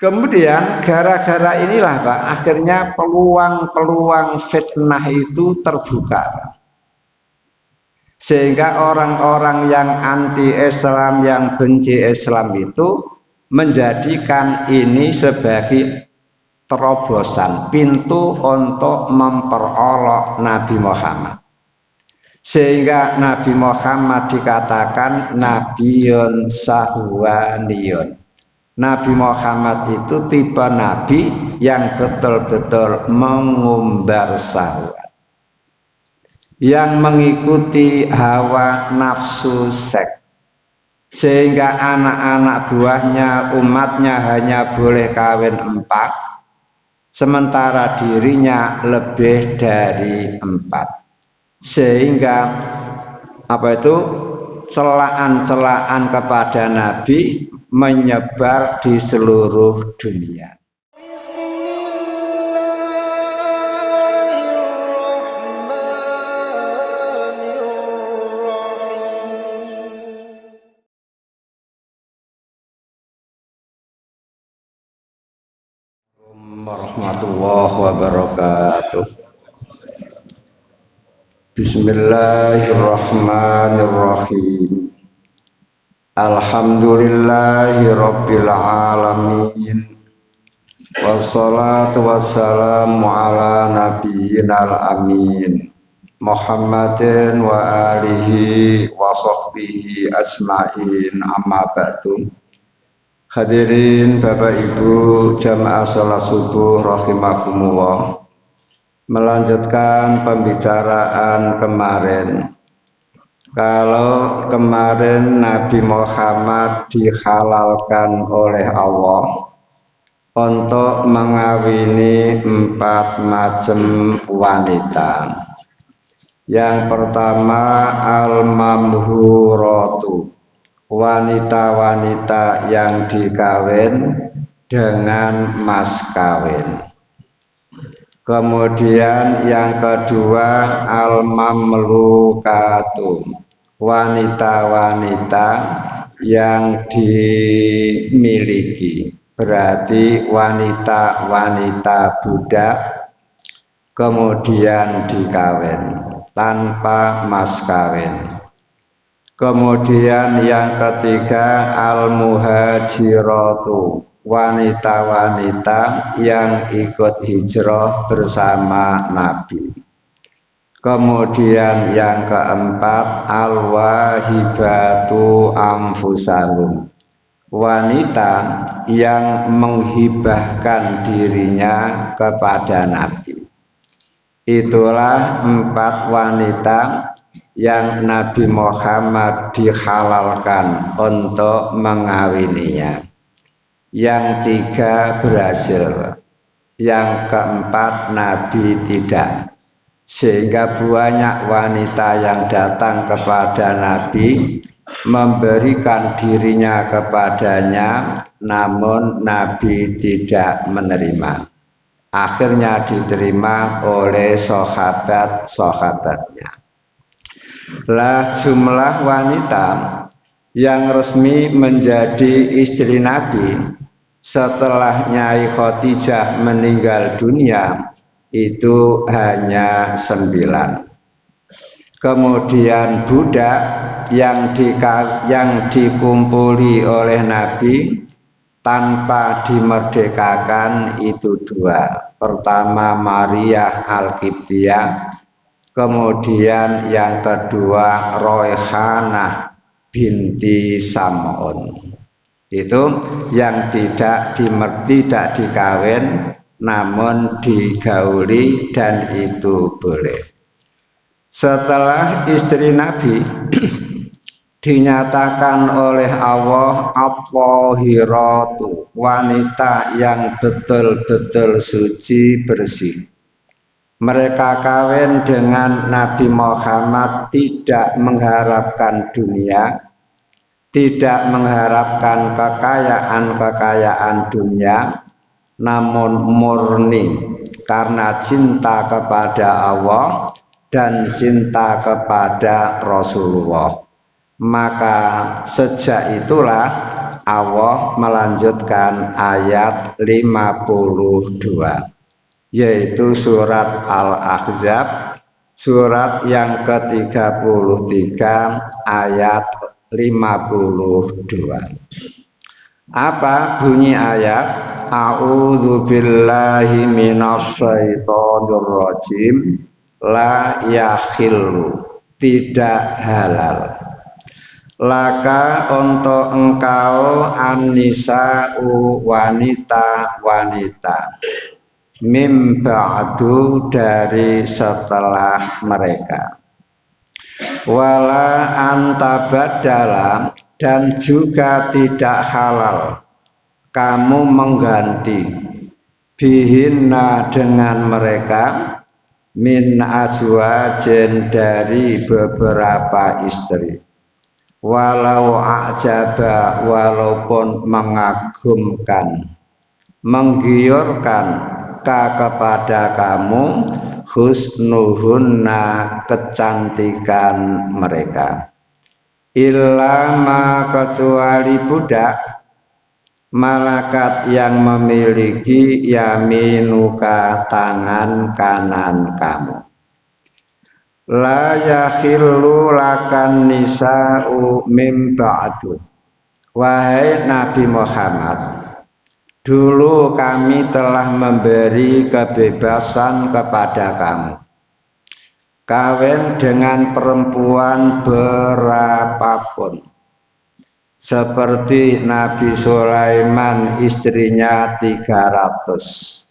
Kemudian gara-gara inilah Pak, akhirnya peluang-peluang fitnah itu terbuka. Sehingga orang-orang yang anti-Islam, yang benci Islam itu menjadikan ini sebagai terobosan, pintu untuk memperolok Nabi Muhammad. Sehingga Nabi Muhammad dikatakan Nabiyun Sahwaniyun. Nabi Muhammad itu tipe Nabi yang betul-betul mengumbar syahwat, yang mengikuti hawa nafsu seks, sehingga anak-anak buahnya, umatnya hanya boleh kawin 4, sementara dirinya lebih dari 4, sehingga celaan-celaan kepada Nabi menyebar di seluruh dunia. Warahmatullahi wabarakatuh. Bismillahirrahmanirrahim. Alhamdulillahi rabbil alamin. Wassalatu wassalamu ala nabiyyinal amin Muhammadin wa alihi wa sahbihi ajma'in, amma ba'du. Hadirin Bapak Ibu jamaah salat subuh rahimakumullah. Melanjutkan pembicaraan kemarin. Kalau kemarin Nabi Muhammad dihalalkan oleh Allah untuk mengawini 4 macam wanita. Yang pertama al-mamhuratu, wanita-wanita yang dikawin dengan mas kawin. Kemudian yang kedua al-mamlukatu, wanita-wanita yang dimiliki, berarti wanita-wanita budak kemudian dikawin tanpa mas kawin. Kemudian yang ketiga al-muhajiratu, wanita-wanita yang ikut hijrah bersama Nabi. Kemudian yang keempat al-wahibatu anfusahum, wanita yang menghibahkan dirinya kepada Nabi. Itulah 4 wanita yang Nabi Muhammad dihalalkan untuk mengawininya. Yang 3 berhasil, yang keempat Nabi tidak. Sehingga banyak wanita yang datang kepada Nabi memberikan dirinya kepadanya, namun Nabi tidak menerima. Akhirnya diterima oleh sahabat-sahabatnya. Lah jumlah wanita yang resmi menjadi istri Nabi setelah Nyai Khadijah meninggal dunia itu hanya 9. Kemudian budak yang dikumpuli oleh Nabi tanpa dimerdekakan itu 2. Pertama Maria Al-Qibtiyah, kemudian yang kedua Royhanah binti Sam'un. Itu yang tidak dikawin namun digauli, dan itu boleh. Setelah istri Nabi dinyatakan oleh Allah at-thahiratu, wanita yang betul-betul suci bersih. Mereka kawin dengan Nabi Muhammad tidak mengharapkan dunia, tidak mengharapkan kekayaan dunia, namun murni karena cinta kepada Allah dan cinta kepada Rasulullah. Maka sejak itulah Allah melanjutkan ayat 52, yaitu surat Al-Ahzab, surat yang ke-33 ayat 52. Apa bunyi ayat? A'udzubillahi minasyaitonirrajim. La yakhillu, tidak halal. Laka untuk engkau an-nisa'u, wanita-wanita, mim ba'du, dari setelah mereka. Wala antabadala, dan juga tidak halal kamu mengganti bihinna, dengan mereka, min azwajin, dari beberapa istri. Walau a'jaba, walaupun mengagumkan, menggiurkan kepada kamu, husnuhunna, kecantikan mereka. Illa ma, kecuali budak, malakat yang memiliki yaminuka, tangan kanan kamu. La yakhillu lakan nisa'u mim ba'du. Wahai Nabi Muhammad, dulu kami telah memberi kebebasan kepada kamu, kawin dengan perempuan berapapun. Seperti Nabi Sulaiman, istrinya 300.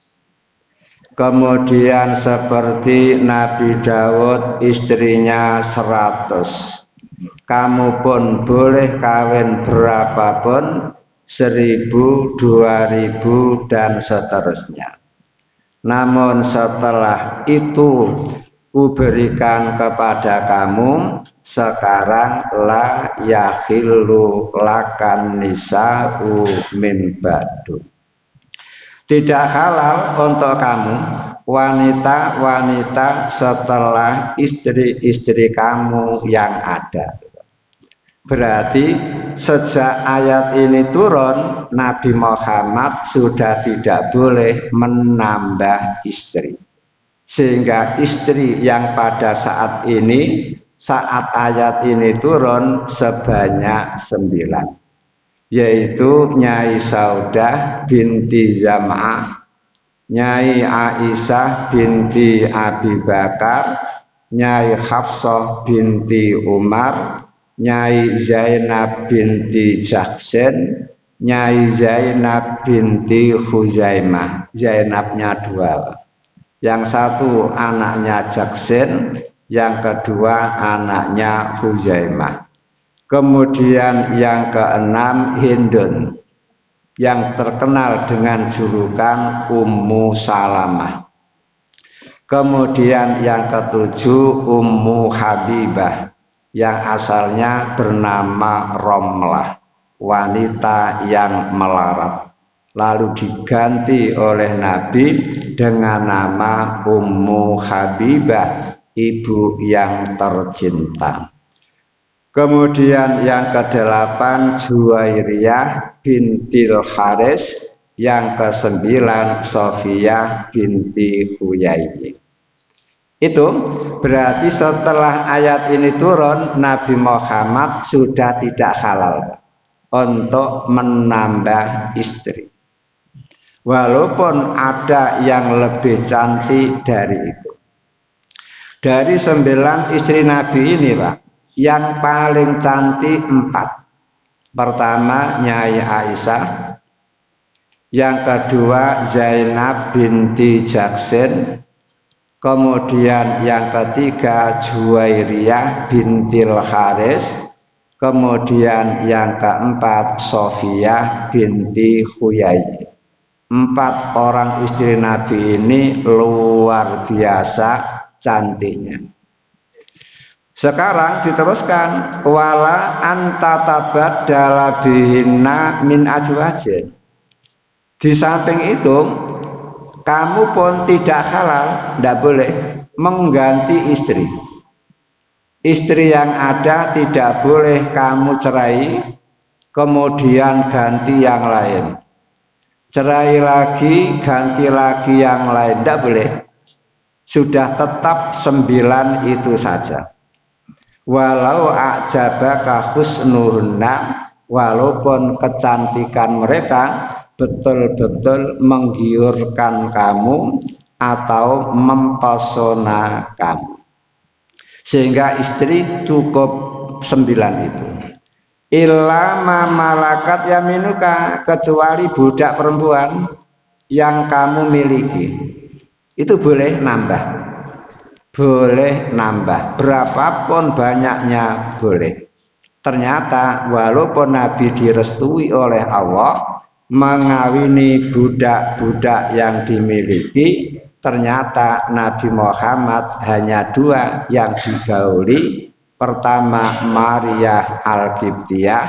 Kemudian seperti Nabi Daud, istrinya 100. Kamu pun boleh kawin berapapun, 1000, 2000, dan seterusnya. Namun setelah itu kuberikan kepada kamu, sekarang la yakhillu lakan nisa'u min ba'du. Tidak halal untuk kamu wanita-wanita setelah istri-istri kamu yang ada. Berarti sejak ayat ini turun, Nabi Muhammad sudah tidak boleh menambah istri. Sehingga istri yang pada saat ini, saat ayat ini turun, sebanyak 9. Yaitu Nyai Saudah binti Zam'ah, Nyai Aisyah binti Abi Bakar, Nyai Hafsah binti Umar, Nyai Zainab binti Jahsin, Nyai Zainab binti Huzaimah. Zainabnya 2. Yang satu anaknya Jahsin, yang kedua anaknya Huzaimah. Kemudian yang ke-6 Hindun, yang terkenal dengan julukan Ummu Salamah. Kemudian yang ke-7 Ummu Habibah, yang asalnya bernama Romlah, wanita yang melarat. Lalu diganti oleh Nabi dengan nama Ummu Habibah, ibu yang tercinta. Kemudian yang ke-8 Juwairiyah bintil Haris, yang ke-9 Sofiyah binti Huyai. Itu berarti setelah ayat ini turun, Nabi Muhammad sudah tidak halal untuk menambah istri. Walaupun ada yang lebih cantik dari itu. Dari 9 istri Nabi ini, Pak, yang paling cantik 4. Pertama Nyai Aisyah, yang kedua Zainab binti Jahsin, kemudian yang ketiga Juwairiyah bintil Haris, kemudian yang keempat Sofiyah binti Huyai. 4 orang istri Nabi ini luar biasa cantiknya. Sekarang diteruskan, wala antatabaddala bihinna min azwajin. Di samping itu, kamu pun tidak halal, tidak boleh mengganti istri. Istri yang ada tidak boleh kamu cerai, kemudian ganti yang lain. Cerai lagi, ganti lagi yang lain, tidak boleh. Sudah tetap 9 itu saja. Walau a'jabaka husnuhunna, walaupun kecantikan mereka betul-betul menggiurkan kamu atau mempesona kamu. Sehingga istri cukup 9 itu. Illa ma malakat yaminuka, kecuali budak perempuan yang kamu miliki. Itu boleh nambah. Boleh nambah. Berapapun banyaknya boleh. Ternyata walaupun Nabi direstui oleh Allah mengawini budak-budak yang dimiliki, ternyata Nabi Muhammad hanya 2 yang digauli. Pertama Maria Al-Qibtiyah,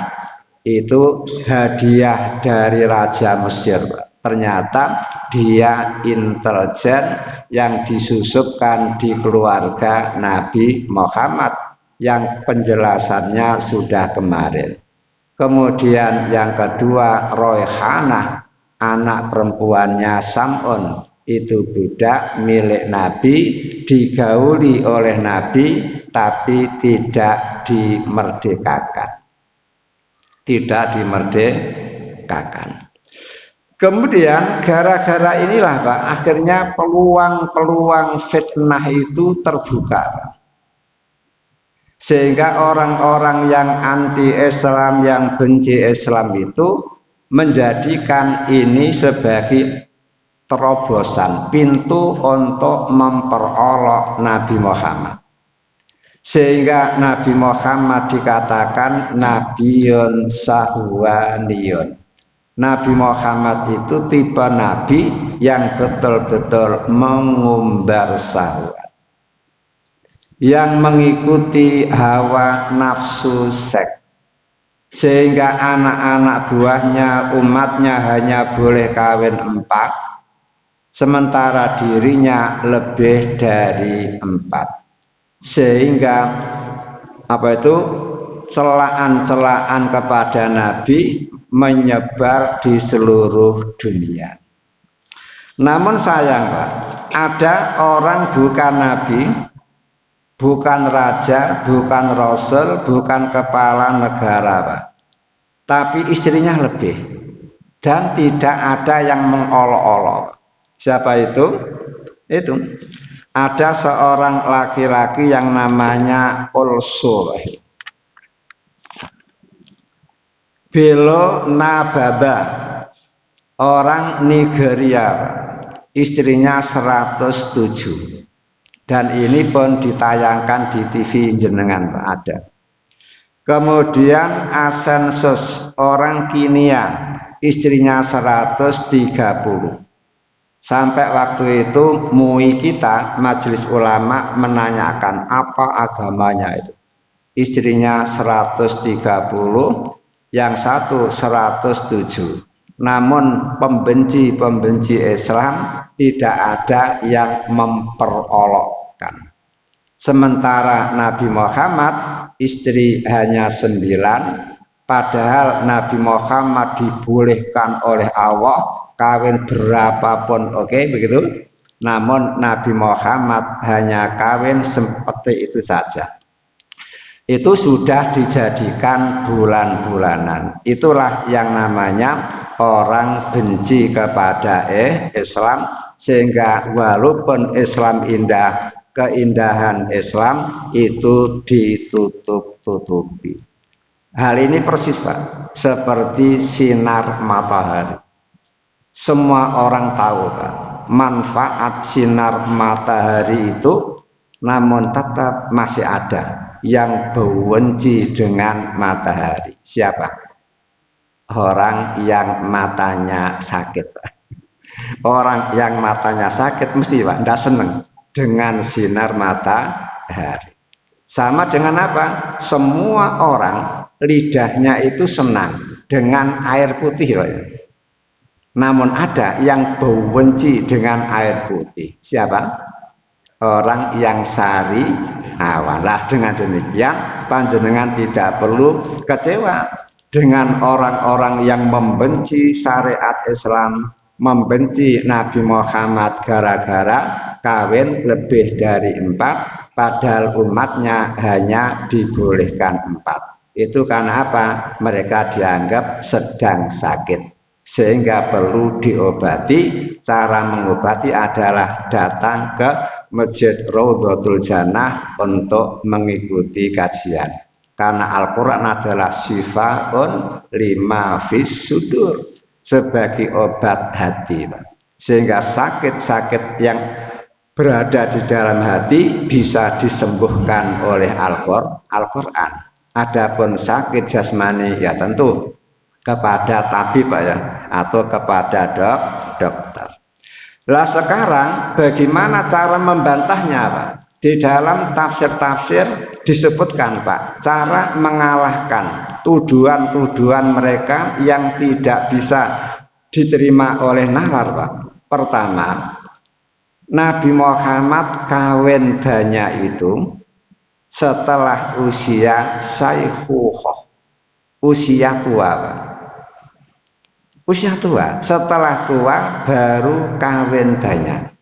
itu hadiah dari Raja Mesir. Ternyata dia intelijen yang disusupkan di keluarga Nabi Muhammad yang penjelasannya sudah kemarin. Kemudian yang kedua Royhanah, anak perempuannya Sam'un, itu budak milik Nabi, digauli oleh Nabi tapi tidak dimerdekakan. Tidak dimerdekakan. Kemudian gara-gara inilah Pak, akhirnya peluang-peluang fitnah itu terbuka. Sehingga orang-orang yang anti-Islam, yang benci Islam itu menjadikan ini sebagai terobosan, pintu untuk memperolok Nabi Muhammad. Sehingga Nabi Muhammad dikatakan Nabiyun Sahwaniyun. Nabi Muhammad itu tipe Nabi yang betul-betul mengumbar syahwat, yang mengikuti hawa nafsu seks. Sehingga anak-anak buahnya, umatnya hanya boleh kawin 4, sementara dirinya lebih dari 4. Sehingga celaan-celaan kepada Nabi menyebar di seluruh dunia. Namun sayang Pak, ada orang bukan Nabi, bukan raja, bukan rasul, bukan kepala negara Pak, tapi istrinya lebih, dan tidak ada yang mengolok-olok. Siapa itu? Itu ada seorang laki-laki yang namanya Ulsul Bello Nababa, orang Nigeria, istrinya 107, dan ini pun ditayangkan di TV jenengan ada. Kemudian Asensus, orang Kenia, istrinya 130. Sampai waktu itu MUI kita, Majelis Ulama, menanyakan apa agamanya itu. Istrinya 130, yang satu 107. Namun pembenci Islam tidak ada yang memperolokkan. Sementara Nabi Muhammad istri hanya 9, padahal Nabi Muhammad dibolehkan oleh Allah kawin berapapun, oke, begitu. Namun Nabi Muhammad hanya kawin seperti itu saja. Itu sudah dijadikan bulan-bulanan. Itulah yang namanya orang benci kepada Islam, sehingga walaupun Islam indah, keindahan Islam itu ditutup-tutupi. Hal ini persis Pak, seperti sinar matahari. Semua orang tahu Pak, manfaat sinar matahari itu, namun tetap masih ada yang benci dengan matahari. Siapa? Orang yang matanya sakit. Orang yang matanya sakit mesti Pak, tidak senang dengan sinar matahari. Sama dengan apa? Semua orang lidahnya itu senang dengan air putih Pak. Namun ada yang benci dengan air putih. Siapa? Orang yang sari awalah. Dengan demikian panjenengan tidak perlu kecewa dengan orang-orang yang membenci syariat Islam, membenci Nabi Muhammad gara-gara kawin lebih dari 4, padahal umatnya hanya dibolehkan 4. Itu karena apa? Mereka dianggap sedang sakit sehingga perlu diobati. Cara mengobati adalah datang ke Masjid Raudhatul Jannah untuk mengikuti kajian. Karena Al-Quran adalah syifaun lima fis sudur, sebagai obat hati, sehingga sakit-sakit yang berada di dalam hati bisa disembuhkan oleh Al-Quran. Adapun sakit jasmani ya tentu kepada tabib ya, atau kepada dokter. Lah sekarang bagaimana cara membantahnya, Pak? Di dalam tafsir-tafsir disebutkan, Pak, cara mengalahkan tuduhan-tuduhan mereka yang tidak bisa diterima oleh nalar, Pak. Pertama, Nabi Muhammad kawin banyak itu setelah usia saykhuh, usia tua, Pak. Usia tua, setelah tua baru kawin banyak.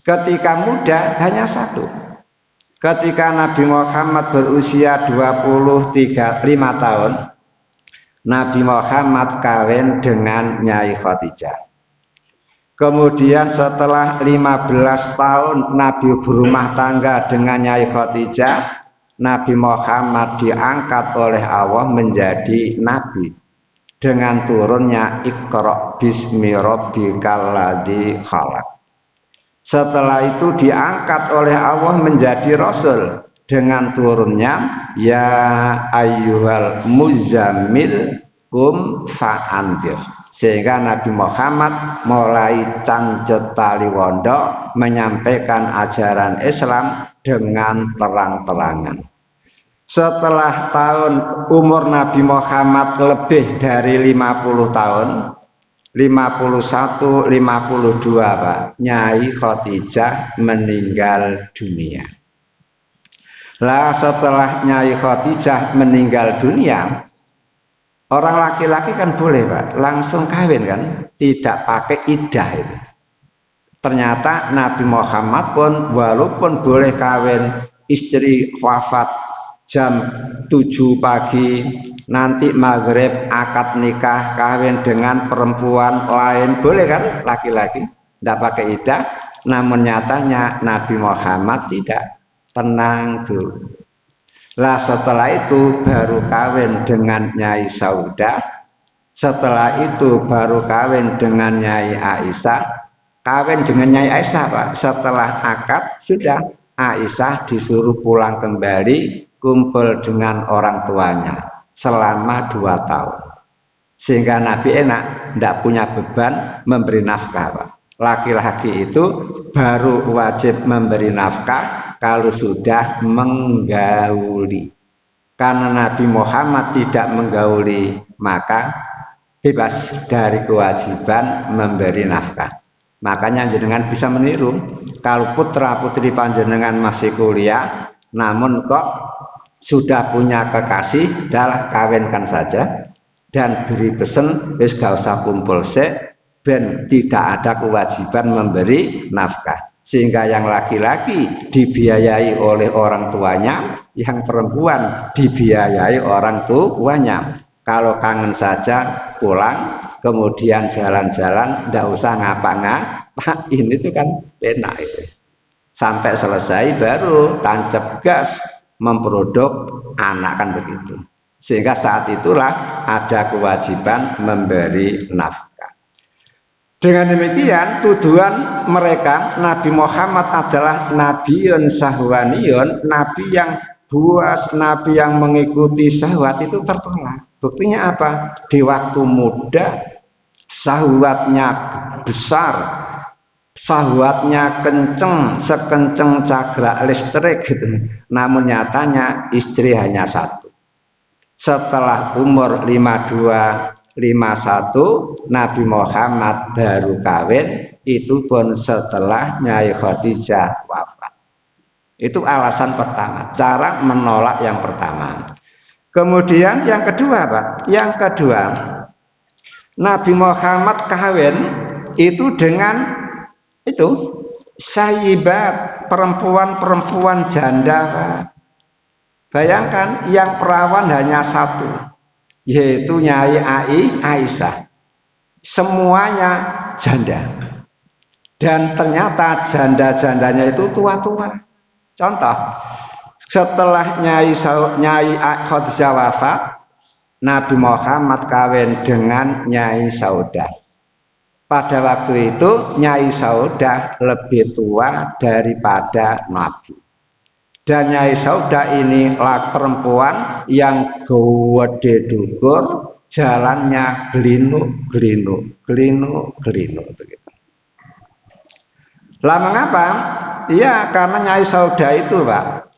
Ketika muda hanya 1. Ketika Nabi Muhammad berusia 25 tahun, Nabi Muhammad kawin dengan Nyai Khadijah. Kemudian setelah 15 tahun Nabi berumah tangga dengan Nyai Khadijah, Nabi Muhammad diangkat oleh Allah menjadi nabi dengan turunnya Iqra bismi rabbikal ladzi khalaq. Setelah itu diangkat oleh Allah menjadi rasul dengan turunnya ya ayyuhal muzammil kum fa'andir. Sehingga Nabi Muhammad mulai cancut tali wondo menyampaikan ajaran Islam dengan terang-terangan. Setelah tahun umur Nabi Muhammad lebih dari 50 tahun, 51, 52, Pak, Nyai Khadijah meninggal dunia. Lah setelah Nyai Khadijah meninggal dunia, orang laki-laki kan boleh, Pak, langsung kawin kan, tidak pakai iddah itu. Ternyata Nabi Muhammad pun walaupun boleh kawin, istri wafat jam 7 pagi, nanti maghrib akad nikah kawin dengan perempuan lain, boleh kan laki-laki, tidak pakai iddah. Namun nyatanya Nabi Muhammad tidak, tenang dulu. Lah setelah itu baru kawin dengan Nyai Saudah, setelah itu baru kawin dengan Nyai Aisyah. Kawin dengan Nyai Aisyah, Pak, setelah akad sudah Aisyah disuruh pulang kembali kumpul dengan orang tuanya selama 2 tahun. Sehingga Nabi enak, tidak punya beban memberi nafkah, Pak. Laki-laki itu baru wajib memberi nafkah kalau sudah menggauli. Karena Nabi Muhammad tidak menggauli, maka bebas dari kewajiban memberi nafkah. Makanya jenengan bisa meniru, kalau putra putri panjenengan masih kuliah namun kok sudah punya kekasih, dah kawinkan saja dan beri pesen wis gak usah kumpul sik, ben tidak ada kewajiban memberi nafkah. Sehingga yang laki-laki dibiayai oleh orang tuanya, yang perempuan dibiayai orang tuanya. Kalau kangen saja pulang, kemudian jalan-jalan, ndak usah ngapa-ngapain, itu kan enak itu. Sampai selesai baru tancap gas memproduk anak, kan begitu. Sehingga saat itulah ada kewajiban memberi nafkah. Dengan demikian tuduhan mereka Nabi Muhammad adalah nabiyun sahwaniyun, nabi yang buas, nabi yang mengikuti syahwat, itu tertolak. Buktinya apa? Di waktu muda syahwatnya besar, syahwatnya kenceng, sekenceng cagrak listrik gitu. Namun nyatanya istri hanya 1. Setelah umur 52, 51 Nabi Muhammad baru kawin, itu pun setelah Nyai Khadijah wafat. Itu alasan pertama, cara menolak yang pertama. Kemudian yang kedua, Pak, yang kedua, Nabi Muhammad kawin itu dengan itu sayyibat, perempuan-perempuan janda, Pak. Bayangkan yang perawan hanya satu, yaitu Nyai Aisyah. Semuanya janda. Dan ternyata janda-jandanya itu tua-tua. Contoh, setelah Nyai Khadijah wafat, Nabi Muhammad kawin dengan Nyai Saudah. Pada waktu itu Nyai Saudah lebih tua daripada Nabi. Dan Nyai Saudah ini perempuan yang gede dukur, jalannya gelinuk begitu. Lah mengapa? Ya karena Nyai Saudah itu, Pak,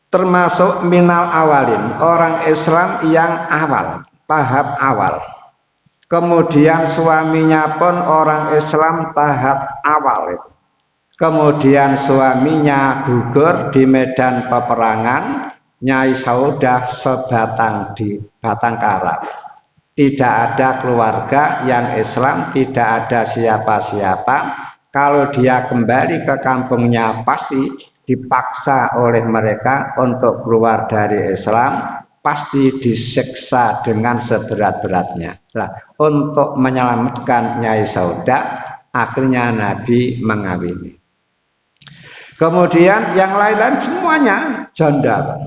termasuk minal awalin, orang Islam yang awal, tahap awal. Kemudian suaminya pun orang Islam tahap awal itu. Kemudian suaminya gugur di medan peperangan, Nyai Saudah sebatang di batang kara. Tidak ada keluarga yang Islam, tidak ada siapa-siapa. Kalau dia kembali ke kampungnya pasti dipaksa oleh mereka untuk keluar dari Islam, pasti disiksa dengan seberat-beratnya. Nah, untuk menyelamatkan Nyai Saudah, akhirnya Nabi mengawini. Kemudian yang lain-lain semuanya janda.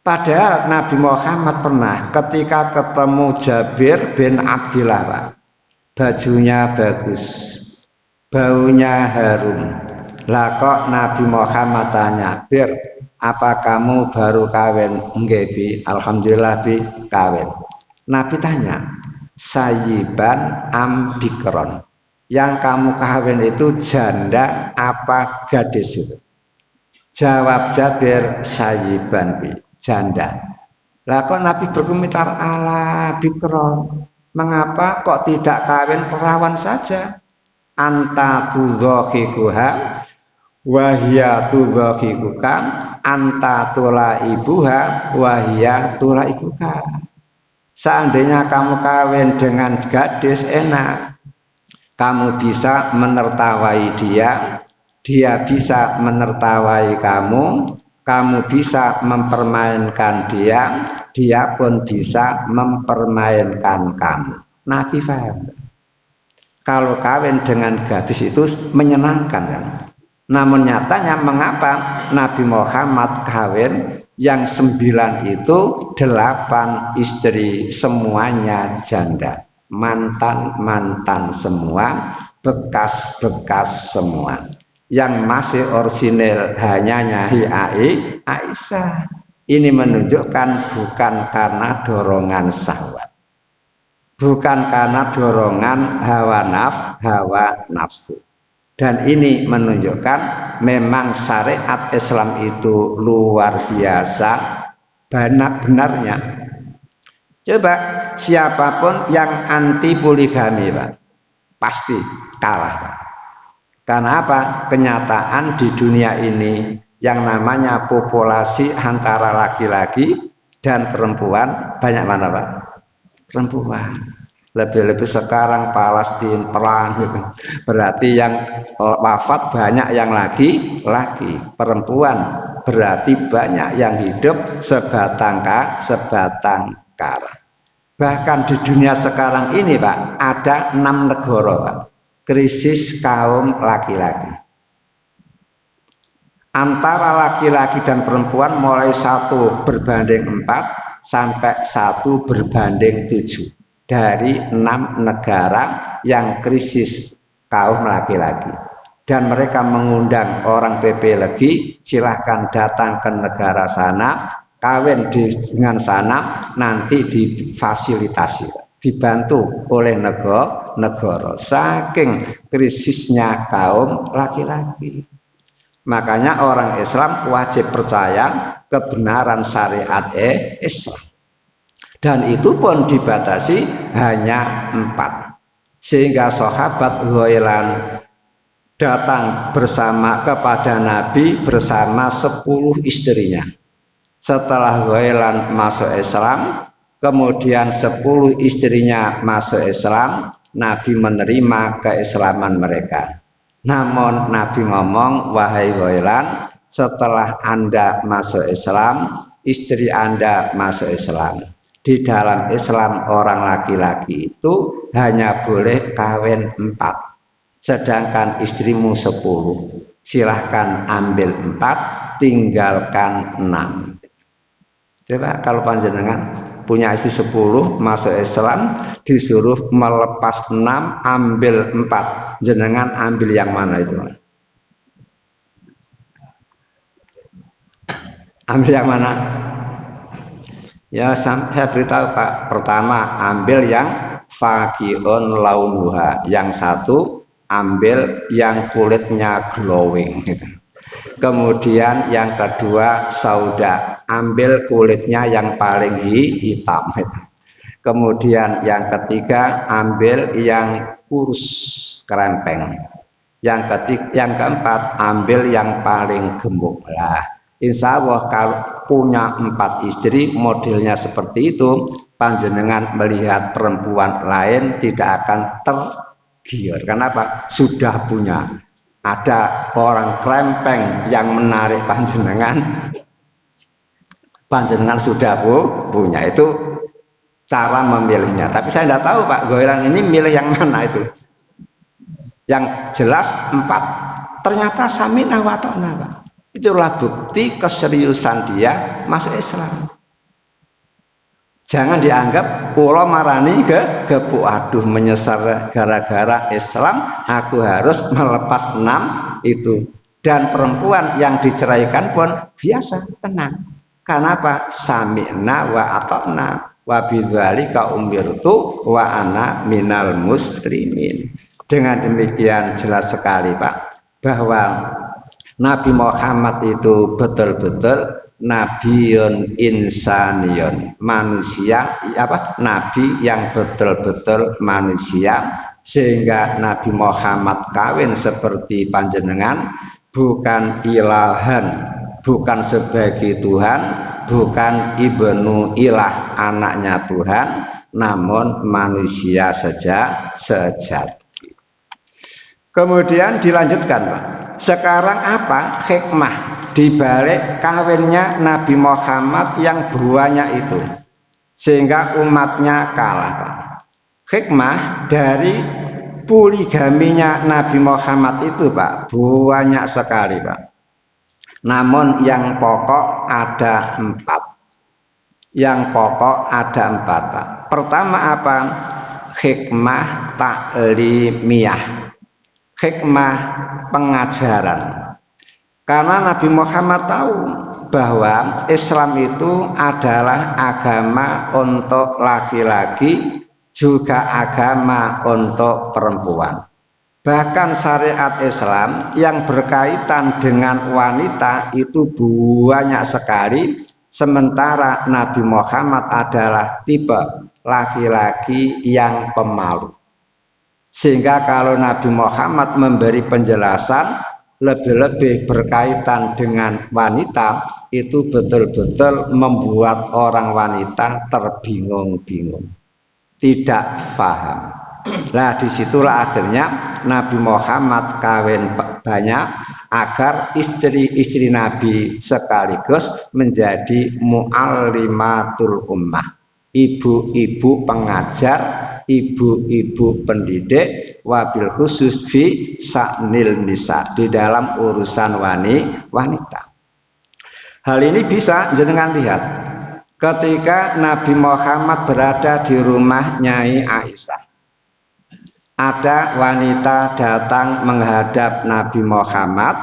Padahal Nabi Muhammad pernah ketika ketemu Jabir bin Abdillah, Pak, bajunya bagus, baunya harum. Lah kok Nabi Muhammad tanya, Bir, apa kamu baru kawin? Nggih, Bi. Alhamdulillah, Bi, kawin. Nabi tanya, sayyiban am bikron? Yang kamu kawin itu janda apa gadis itu? Jawab Jabir, sayyiban, Bi, janda. Lah kok Nabi berkomentar ala bikron? Mengapa kok tidak kawin perawan saja? Anta tuzahikuha wahia tuzahikuka, anta tula ibuha wahia tula ibuka. Seandainya kamu kawin dengan gadis enak, kamu bisa menertawai dia, dia bisa menertawai kamu, kamu bisa mempermainkan dia, dia pun bisa mempermainkan kamu. Nabi paham. Kalau kawin dengan gadis itu menyenangkan, kan? Namun nyatanya mengapa Nabi Muhammad kawin yang 9 itu 8 istri, semuanya janda, mantan semua, bekas semua. Yang masih orisinil hanya Nyai Aisyah. Ini menunjukkan bukan karena dorongan syahwat, bukan karena dorongan hawa nafsu. Dan ini menunjukkan memang syariat Islam itu luar biasa benarnya. Coba siapapun yang anti poligami, Pak, pasti kalah, Pak. Karena apa? Kenyataan di dunia ini yang namanya populasi antara laki-laki dan perempuan banyak mana, Pak? Perempuan. Lebih-lebih sekarang Palestina perang gitu. Berarti yang wafat banyak yang laki, perempuan berarti banyak yang hidup sebatang kara. Bahkan di dunia sekarang ini, Pak, ada 6 negara, Pak, krisis kaum laki-laki. Antara laki-laki dan perempuan mulai 1 berbanding 4 sampai 1 berbanding 7. Dari 6 negara yang krisis kaum laki-laki. Dan mereka mengundang orang PP lagi, silahkan datang ke negara sana, kawin dengan sana, nanti difasilitasi, dibantu oleh negara. Saking krisisnya kaum laki-laki. Makanya orang Islam wajib percaya kebenaran syariat Islam. Dan itu pun dibatasi hanya 4. Sehingga sahabat Ghailan datang bersama kepada Nabi bersama 10 istrinya. Setelah Ghailan masuk Islam, kemudian 10 istrinya masuk Islam, Nabi menerima keislaman mereka. Namun Nabi ngomong, wahai Ghailan, setelah Anda masuk Islam, istri Anda masuk Islam. Di dalam Islam orang laki-laki itu hanya boleh kawin 4, sedangkan istrimu 10. Silahkan ambil 4, tinggalkan 6. Coba kalau panjenengan punya istri 10 masuk Islam, disuruh melepas 6, ambil 4, jenengan ambil yang mana itu? Ambil yang mana? Ya, saya beritahu Pak. Pertama, ambil yang faqiun launuha. Yang satu, ambil yang kulitnya glowing. Kemudian yang kedua, sauda. Ambil kulitnya yang paling hitam. Kemudian yang ketiga, ambil yang kurus, kerempeng. Yang keempat, ambil yang paling gemuk. Lah, insya Allah kalau punya 4 istri modelnya seperti itu, panjenengan melihat perempuan lain tidak akan tergiur. Kenapa? Sudah punya. Ada orang krempeng yang menarik panjenengan, panjenengan sudah punya. Itu cara memilihnya. Tapi saya tidak tahu Pak Ghailan ini milih yang mana itu. Yang jelas 4. Ternyata samina wa ta'na Pak. Itulah bukti keseriusan dia masuk Islam. Jangan dianggap kula marani gebuk, aduh menyesal gara-gara Islam aku harus melepas 6 itu. Dan perempuan yang diceraikan pun biasa, tenang. Karena apa? Sami'na wa ata'na wa bidzalika umirtu wa ana minal muslimin. Dengan demikian jelas sekali Pak bahwa Nabi Muhammad itu betul-betul Nabiun insaniyun, manusia nabi yang betul-betul manusia, sehingga Nabi Muhammad kawin seperti panjenengan, bukan ilahan, bukan sebagai Tuhan, bukan ibnu ilah, anaknya Tuhan, namun manusia saja sejati. Kemudian dilanjutkan Pak. Sekarang apa hikmah dibalik kawinnya Nabi Muhammad yang banyak itu sehingga umatnya kalah Pak? Hikmah dari poligaminya Nabi Muhammad itu Pak banyak sekali Pak. Namun yang pokok ada 4. Yang pokok ada 4 Pak. Pertama apa? Hikmah ta'limiyah. Hikmah pengajaran. Karena Nabi Muhammad tahu bahwa Islam itu adalah agama untuk laki-laki, juga agama untuk perempuan. Bahkan syariat Islam yang berkaitan dengan wanita itu banyak sekali, sementara Nabi Muhammad adalah tipe laki-laki yang pemalu. Sehingga kalau Nabi Muhammad memberi penjelasan lebih-lebih berkaitan dengan wanita, itu betul-betul membuat orang wanita terbingung-bingung, tidak paham. Nah disitulah akhirnya Nabi Muhammad kawin banyak agar istri-istri Nabi sekaligus menjadi mu'allimatul ummah, ibu-ibu pengajar, ibu-ibu pendidik, wabil khusus fi sa'nil nisa, di dalam urusan wanita. Hal ini bisa jenengan lihat ketika Nabi Muhammad berada di rumah Nyai Aisyah. Ada wanita datang menghadap Nabi Muhammad,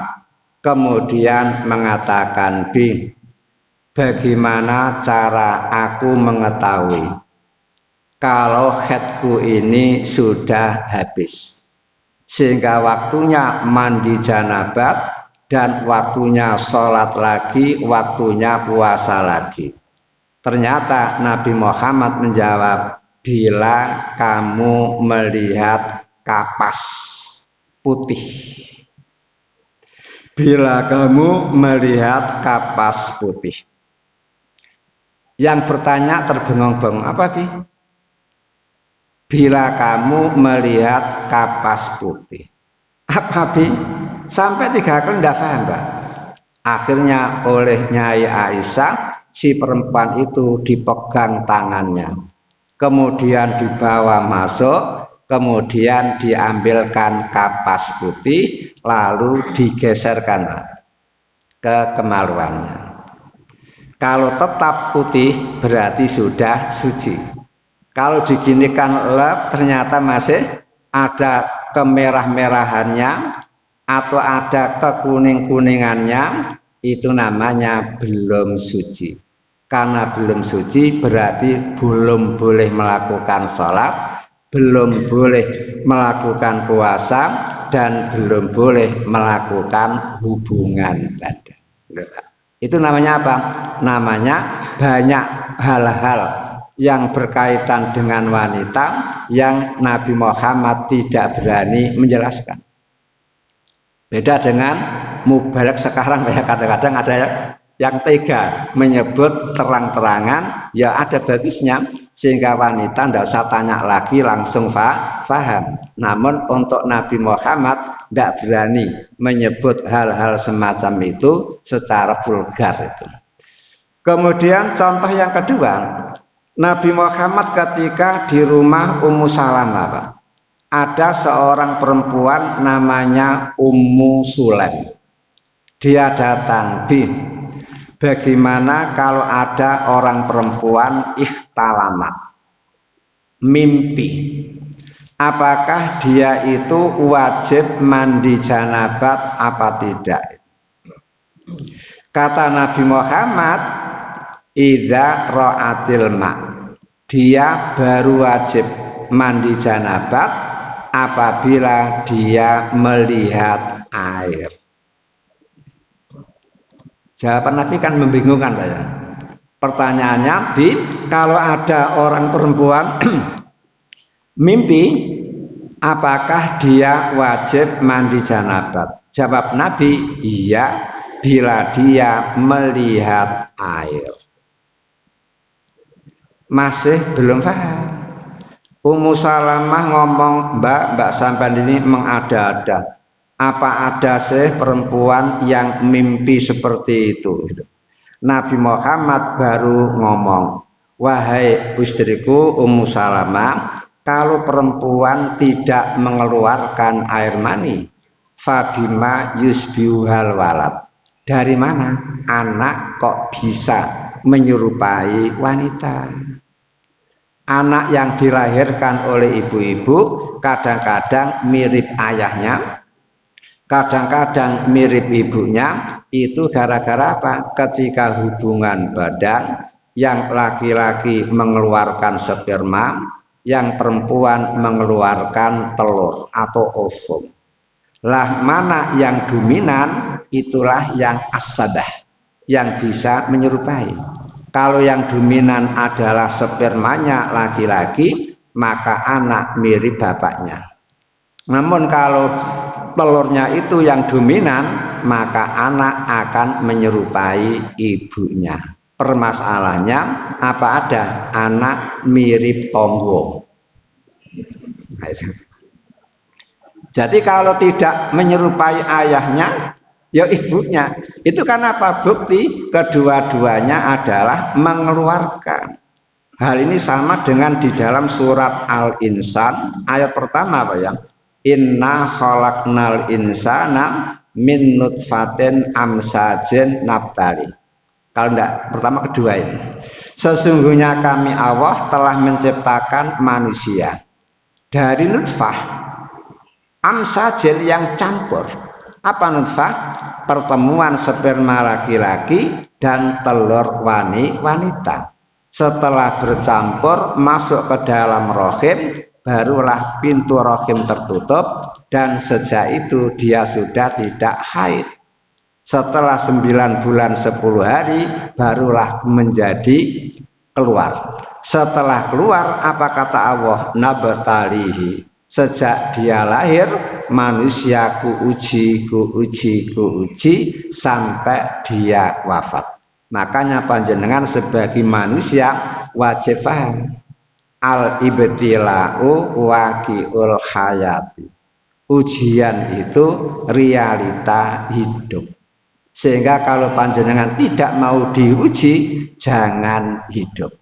kemudian mengatakan, "Bi, bagaimana cara aku mengetahui kalau haidku ini sudah habis, sehingga waktunya mandi janabat dan waktunya sholat lagi, waktunya puasa lagi?" Ternyata Nabi Muhammad menjawab, "Bila kamu melihat kapas putih." Bila kamu melihat kapas putih. Yang bertanya terbengong-bengong, apa Bi? Bila kamu melihat kapas putih. Apa Bi? Sampai 3 kali tidak paham, Mbak. Akhirnya oleh Nyai Aisyah, si perempuan itu dipegang tangannya. Kemudian dibawa masuk, kemudian diambilkan kapas putih, lalu digeserkan ke kemaluannya. Kalau tetap putih berarti sudah suci. Kalau diginikan lep ternyata masih ada kemerah-merahannya atau ada kekuning-kuningannya, itu namanya belum suci. Karena belum suci berarti belum boleh melakukan sholat, belum boleh melakukan puasa, dan belum boleh melakukan hubungan badan. Itu namanya apa? Namanya banyak hal-hal yang berkaitan dengan wanita yang Nabi Muhammad tidak berani menjelaskan. Beda dengan mubalek sekarang, ya kadang-kadang ada yang tega menyebut terang-terangan, ya ada bagusnya sehingga wanita tidak usah tanya lagi, langsung paham. Namun untuk Nabi Muhammad tidak berani menyebut hal-hal semacam itu secara vulgar itu. Kemudian contoh yang kedua, Nabi Muhammad ketika di rumah Ummu Salamah, Pak, ada seorang perempuan namanya Ummu Sulaim. Dia datang, Bi, bagaimana kalau ada orang perempuan ikhtalamat, mimpi, apakah dia itu wajib mandi janabat apa tidak? Kata Nabi Muhammad, idza ra'atil ma, dia baru wajib mandi janabat apabila dia melihat air. Jawaban Nabi kan membingungkan, ya. Pertanyaannya, Bi, kalau ada orang perempuan mimpi, apakah dia wajib mandi janabat? Jawab Nabi, iya, bila dia melihat air. Masih belum paham. Ummu Salamah ngomong, Mbak sampean ini mengada-ada. Apa ada sih perempuan yang mimpi seperti itu? Nabi Muhammad baru ngomong, wahai istriku Ummu Salamah, kalau perempuan tidak mengeluarkan air mani, fabima yusbiuhal walad. Dari mana anak kok bisa menyerupai wanita? Anak yang dilahirkan oleh ibu-ibu kadang-kadang mirip ayahnya, kadang-kadang mirip ibunya. Itu gara-gara apa? Ketika hubungan badan, yang laki-laki mengeluarkan sperma, yang perempuan mengeluarkan telur atau ovum. Lah mana yang dominan, itulah yang asabah, yang bisa menyerupai. Kalau yang dominan adalah spermanya laki-laki, maka anak mirip bapaknya. Namun kalau telurnya itu yang dominan, maka anak akan menyerupai ibunya. Permasalahannya apa ada? Anak mirip tonggo. Jadi kalau tidak menyerupai ayahnya, ya ibunya. Itu kan apa? Bukti kedua-duanya adalah mengeluarkan. Hal ini sama dengan di dalam surat Al-Insan ayat pertama, Pak, ya. Inna khalaqnal insana min nutfatin amsajin nabtali. Kalau enggak, pertama kedua ini. Sesungguhnya kami Allah telah menciptakan manusia dari nutfah amsajin yang campur. Apa nutfah? Pertemuan sperma laki-laki dan telur wanita. Setelah bercampur masuk ke dalam rahim, barulah pintu rahim tertutup, dan sejak itu dia sudah tidak haid. Setelah 9 bulan 10 hari barulah menjadi keluar. Setelah keluar, apa kata Allah? Nabtalihi. Sejak dia lahir, manusia ku uji sampai dia wafat. Makanya panjenengan sebagai manusia wajib paham al-ibtila'u waqi'ul hayati. Ujian itu realita hidup. Sehingga kalau panjenengan tidak mau diuji, jangan hidup.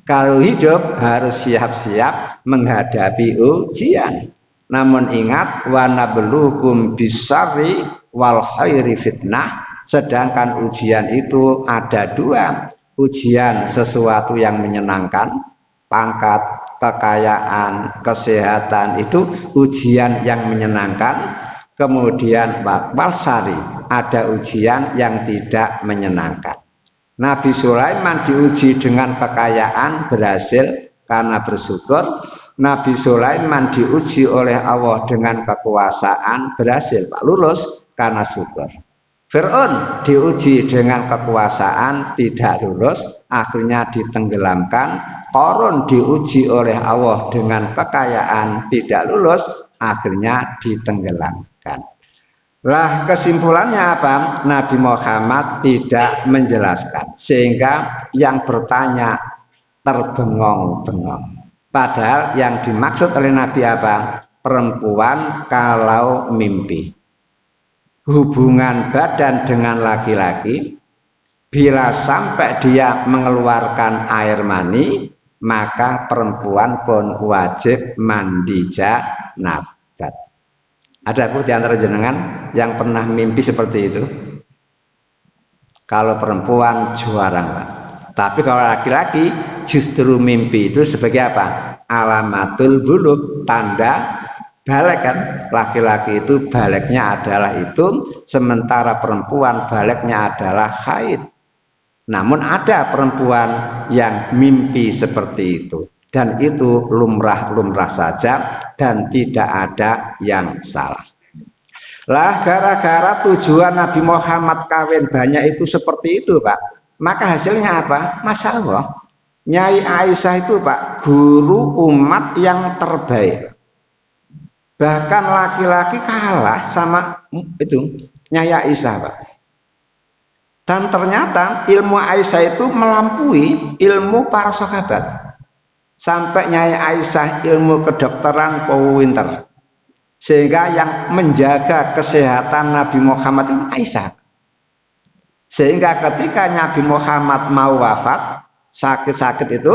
Kalau hidup harus siap-siap menghadapi ujian. Namun ingat, wa nabluukum bisyarri wal khairi fitnah. Sedangkan ujian itu ada dua. Ujian sesuatu yang menyenangkan, pangkat, kekayaan, kesehatan, itu ujian yang menyenangkan. Kemudian walsari, ada ujian yang tidak menyenangkan. Nabi Sulaiman diuji dengan kekayaan, berhasil karena bersyukur. Nabi Sulaiman diuji oleh Allah dengan kekuasaan, berhasil, lulus karena syukur. Fir'aun diuji dengan kekuasaan, tidak lulus, akhirnya ditenggelamkan. Qarun diuji oleh Allah dengan kekayaan, tidak lulus, akhirnya ditenggelamkan. Lah kesimpulannya apa? Nabi Muhammad tidak menjelaskan, sehingga yang bertanya terbengong-bengong. Padahal yang dimaksud oleh Nabi apa? Perempuan kalau mimpi hubungan badan dengan laki-laki, bila sampai dia mengeluarkan air mani, maka perempuan pun wajib mandi janabat. Ada di antara jenengan yang pernah mimpi seperti itu? Kalau perempuan jarang, Pak. Tapi kalau laki-laki justru mimpi itu sebagai apa? Alamatul bulugh, tanda balik kan. Laki-laki itu baliknya adalah itu, sementara perempuan baliknya adalah haid. Namun ada perempuan yang mimpi seperti itu, dan itu lumrah-lumrah saja dan tidak ada yang salah. Lah gara-gara tujuan Nabi Muhammad kawin banyak itu seperti itu, Pak. Maka hasilnya apa? Masya Allah, Nyai Aisyah itu, Pak, guru umat yang terbaik. Bahkan laki-laki kalah sama itu Nyai Aisyah, Pak. Dan ternyata ilmu Aisyah itu melampaui ilmu para sahabat. Sampai Nyai Aisyah ilmu kedokteran pinter. Sehingga yang menjaga kesehatan Nabi Muhammad itu Aisyah. Sehingga ketika Nabi Muhammad mau wafat, sakit-sakit itu,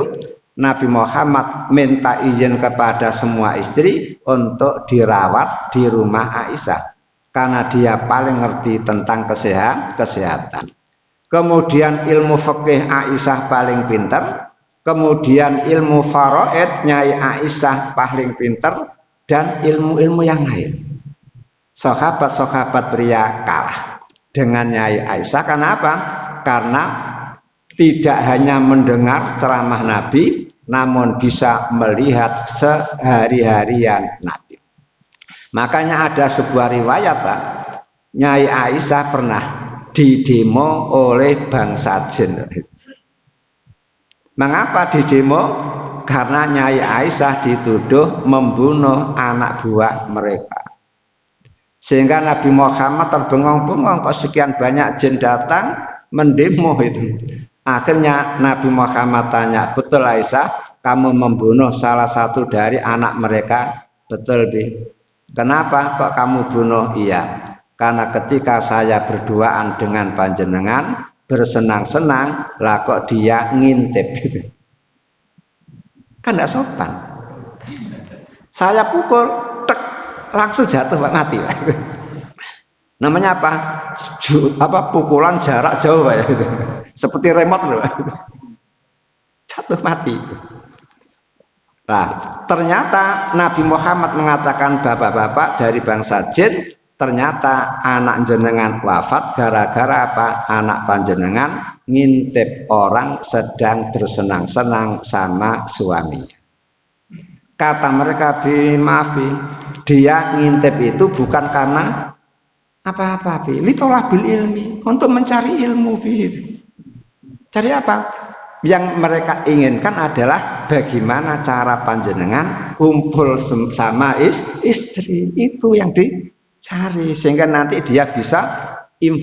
Nabi Muhammad minta izin kepada semua istri untuk dirawat di rumah Aisyah. Karena dia paling ngerti tentang kesehatan. Kemudian ilmu fikih Aisyah paling pinter. Kemudian ilmu faraid Nyai Aisyah paling pinter. Dan ilmu-ilmu yang lain. Sahabat-sahabat pria kalah dengan Nyai Aisyah. Kenapa? Karena tidak hanya mendengar ceramah Nabi, namun bisa melihat sehari-harian Nabi. Makanya ada sebuah riwayat, Pak. Nyai Aisyah pernah didemo oleh bangsa jin. Mengapa didemo? Karena Nyai Aisyah dituduh membunuh anak buah mereka. Sehingga Nabi Muhammad terbengong-bengong, kok sekian banyak jin datang mendemo itu. Akhirnya Nabi Muhammad tanya, betul Aisyah, kamu membunuh salah satu dari anak mereka? Betul, Bi. Kenapa kok kamu bunuh? Iya, karena ketika saya berduaan dengan panjenengan, bersenang-senang, lah kok dia ngintip gitu. Kan tidak sopan. Saya pukul, tek, langsung jatuh, Pak, mati. Namanya apa? Pukulan jarak jauh, Pak. Seperti remote loh. Jatuh mati. Nah, ternyata Nabi Muhammad mengatakan, bapak-bapak dari bangsa jin, ternyata anak jenengan wafat gara-gara apa? Anak panjenengan ngintip orang sedang bersenang-senang sama suaminya. Kata mereka, Bi, maaf, Bi, dia ngintip itu bukan karena apa-apa, Bi. Litolabil ilmi, untuk mencari ilmu, Bi. Cari apa? Yang mereka inginkan adalah bagaimana cara panjenengan kumpul sama istri. Itu yang dicari, sehingga nanti dia bisa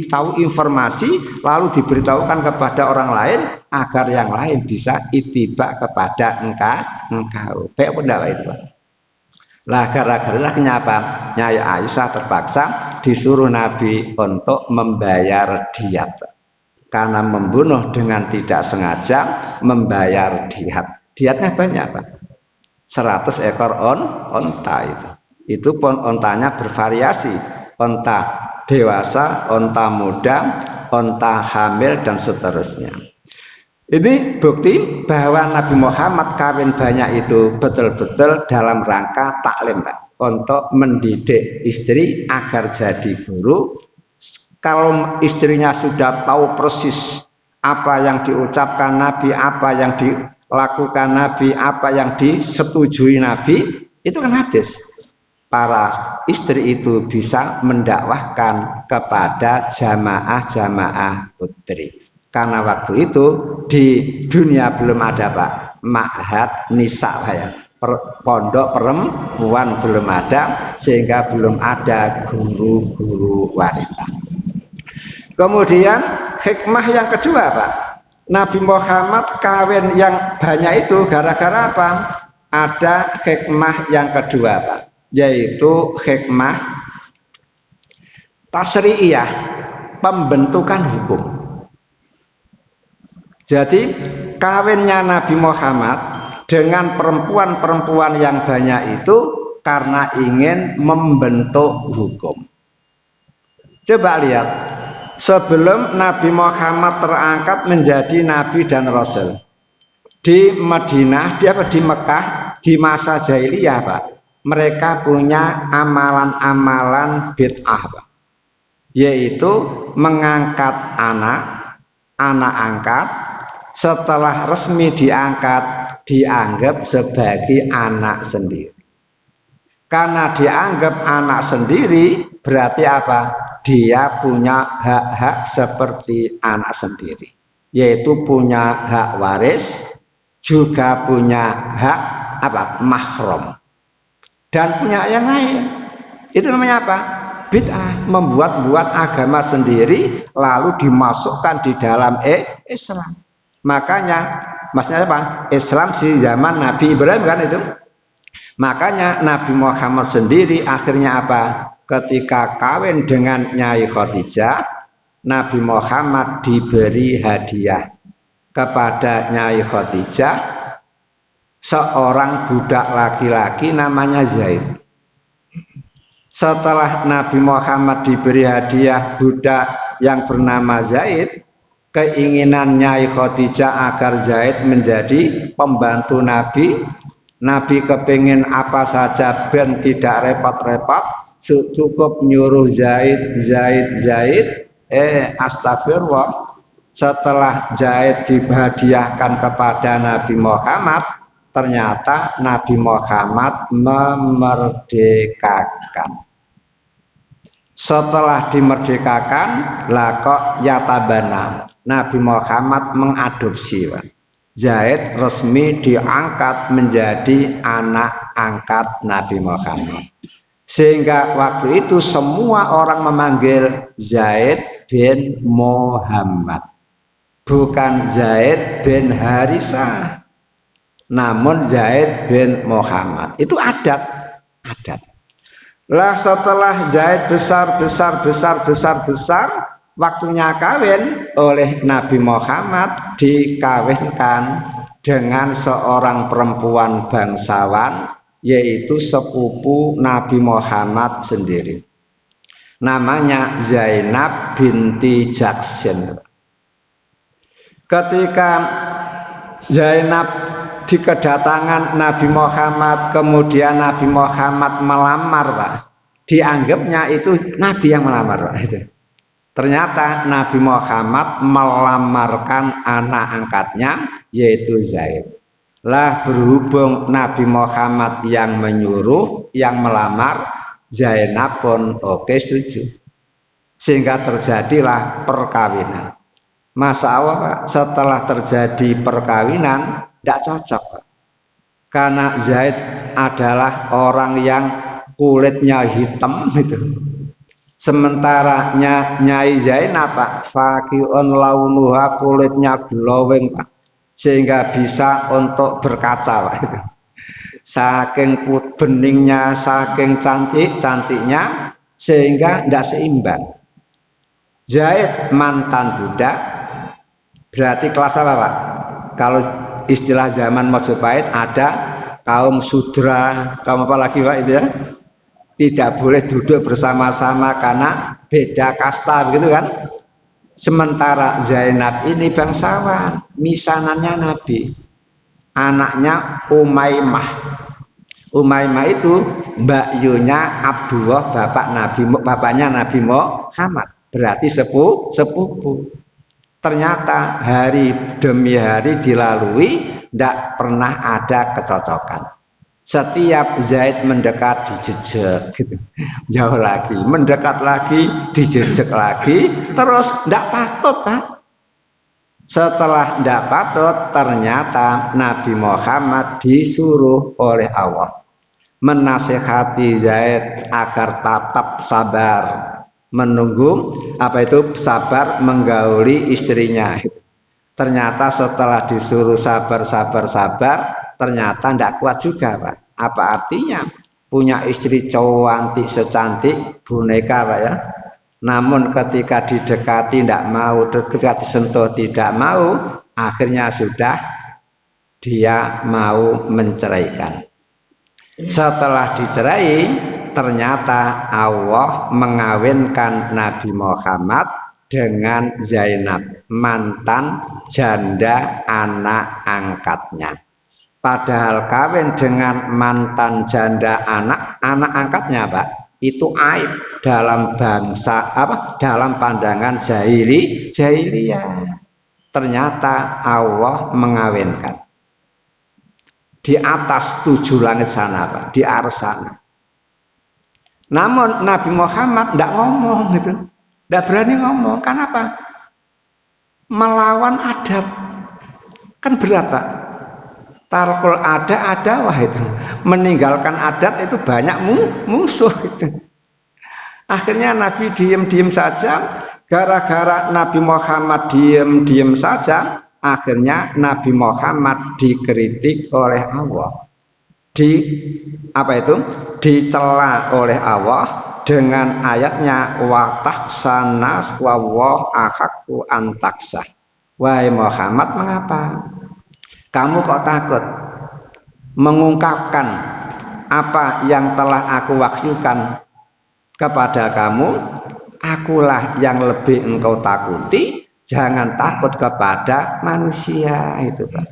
tahu informasi lalu diberitahukan kepada orang lain agar yang lain bisa ittiba kepada engkau. Baik pendapat itu, Pak. Lah gara-gara kenapa Nyai Aisyah terpaksa disuruh Nabi untuk membayar diat karena membunuh dengan tidak sengaja, membayar diat. Diatnya banyak, Pak. 100 ekor onta itu. Itu pun ontanya bervariasi. Onta dewasa, onta muda, onta hamil dan seterusnya. Ini bukti bahwa Nabi Muhammad kawin banyak itu betul-betul dalam rangka taklim, Pak, untuk mendidik istri agar jadi guru. Kalau istrinya sudah tahu persis apa yang diucapkan Nabi, apa yang dilakukan Nabi, apa yang disetujui Nabi, itu kan hadis. Para istri itu bisa mendakwahkan kepada jamaah-jamaah putri. Karena waktu itu di dunia belum ada, Pak, ma'had nisa, ya. Pondok perempuan belum ada, sehingga belum ada guru-guru wanita. Kemudian hikmah yang kedua, Pak, Nabi Muhammad kawin yang banyak itu gara-gara apa? Ada hikmah yang kedua, Pak, yaitu hikmah tasri'iyah, pembentukan hukum. Jadi kawinnya Nabi Muhammad dengan perempuan-perempuan yang banyak itu karena ingin membentuk hukum. Coba lihat, sebelum Nabi Muhammad terangkat menjadi Nabi dan Rasul, di Madinah, di Mekah, di masa jahiliyah, Pak, mereka punya amalan-amalan bid'ah, Pak, yaitu mengangkat anak angkat. Setelah resmi diangkat, dianggap sebagai anak sendiri. Karena dianggap anak sendiri, berarti apa? Dia punya hak-hak seperti anak sendiri, yaitu punya hak waris, juga punya hak mahram, dan punya yang lain. Itu namanya apa? Bid'ah, membuat-buat agama sendiri lalu dimasukkan di dalam Islam. Makanya maksudnya apa? Islam di zaman Nabi Ibrahim kan itu. Makanya Nabi Muhammad sendiri akhirnya apa? Ketika kawin dengan Nyai Khadijah, Nabi Muhammad diberi hadiah kepada Nyai Khadijah seorang budak laki-laki namanya Zaid. Setelah Nabi Muhammad diberi hadiah budak yang bernama Zaid, keinginan Nyai Khadijah agar Zaid menjadi pembantu Nabi. Nabi kepingin apa saja ben tidak repot-repot, cukup nyuruh Zaid. Astagfirullah. Setelah Zaid dihadiahkan kepada Nabi Muhammad, ternyata Nabi Muhammad memerdekakan. Setelah dimerdekakan, lah kok yatabana, Nabi Muhammad mengadopsi. Zaid resmi diangkat menjadi anak angkat Nabi Muhammad. Sehingga waktu itu semua orang memanggil Zaid bin Muhammad, bukan Zaid bin Harisah, namun Zaid bin Muhammad. Itu adat. Lah setelah Zaid besar, waktunya kawin oleh Nabi Muhammad, dikawinkan dengan seorang perempuan bangsawan, yaitu sepupu Nabi Muhammad sendiri. Namanya Zainab binti Jaksin. Ketika Zainab di kedatangan Nabi Muhammad, kemudian Nabi Muhammad melamar, Pak, dianggapnya itu Nabi yang melamar, Pak. Itu ternyata Nabi Muhammad melamarkan anak angkatnya, yaitu Zaid. Lah berhubung Nabi Muhammad yang menyuruh, yang melamar, Zainab pun oke, setuju, sehingga terjadilah perkawinan. Masalah, Pak, setelah terjadi perkawinan tidak cocok, Pak, karena Zaid adalah orang yang kulitnya hitam itu, Sementara Nyai Zainab Pak, faqi'un launuha, kulitnya glowing Pak, sehingga bisa untuk berkaca Pak. Saking beningnya, saking cantiknya, sehingga tidak seimbang. Zaid mantan budak, berarti kelas apa Pak? Kalau istilah zaman Majapahit ada kaum sudra, kaum apa lagi Pak itu ya? Tidak boleh duduk bersama-sama karena beda kasta begitu kan. Sementara Zainab ini bangsawan, misanannya Nabi, anaknya Umaymah. Umaymah itu mbakyunya Abdullah, bapaknya Nabi Muhammad, berarti sepupu. Ternyata hari demi hari dilalui, tidak pernah ada kecocokan. Setiap Zaid mendekat dijejek gitu. Jauh lagi, mendekat lagi, dijejek lagi, terus tidak patut Pak. Setelah tidak patut, ternyata Nabi Muhammad disuruh oleh Allah menasihati Zaid agar tetap sabar menunggu sabar menggauli istrinya. Ternyata setelah disuruh sabar, ternyata tidak kuat juga Pak. Apa artinya punya istri cantik secantik boneka Pak ya, namun ketika didekati tidak mau, ketika disentuh tidak mau, akhirnya sudah dia mau menceraikan. Setelah dicerai, ternyata Allah mengawinkan Nabi Muhammad dengan Zainab, mantan janda anak angkatnya. Padahal kawin dengan mantan janda anak angkatnya Pak, itu aib dalam dalam pandangan jahiliyah. Ternyata Allah mengawinkan di atas 7 langit sana Pak, di ars sana. Namun Nabi Muhammad tidak ngomong gitu, tidak berani ngomong. Kenapa? Melawan adat, kan berat Pak. Tarkul ada wah itu, meninggalkan adat itu banyak musuh itu. Akhirnya Nabi diam saja. Gara-gara Nabi Muhammad diam saja, akhirnya Nabi Muhammad dikritik oleh Allah, dicela oleh Allah dengan ayatnya wa tahsanas wa ahaqqu antaksah. Wahai Muhammad, mengapa kamu kok takut mengungkapkan apa yang telah aku wahyukan kepada kamu? Akulah yang lebih engkau takuti. Jangan takut kepada manusia itu Pak.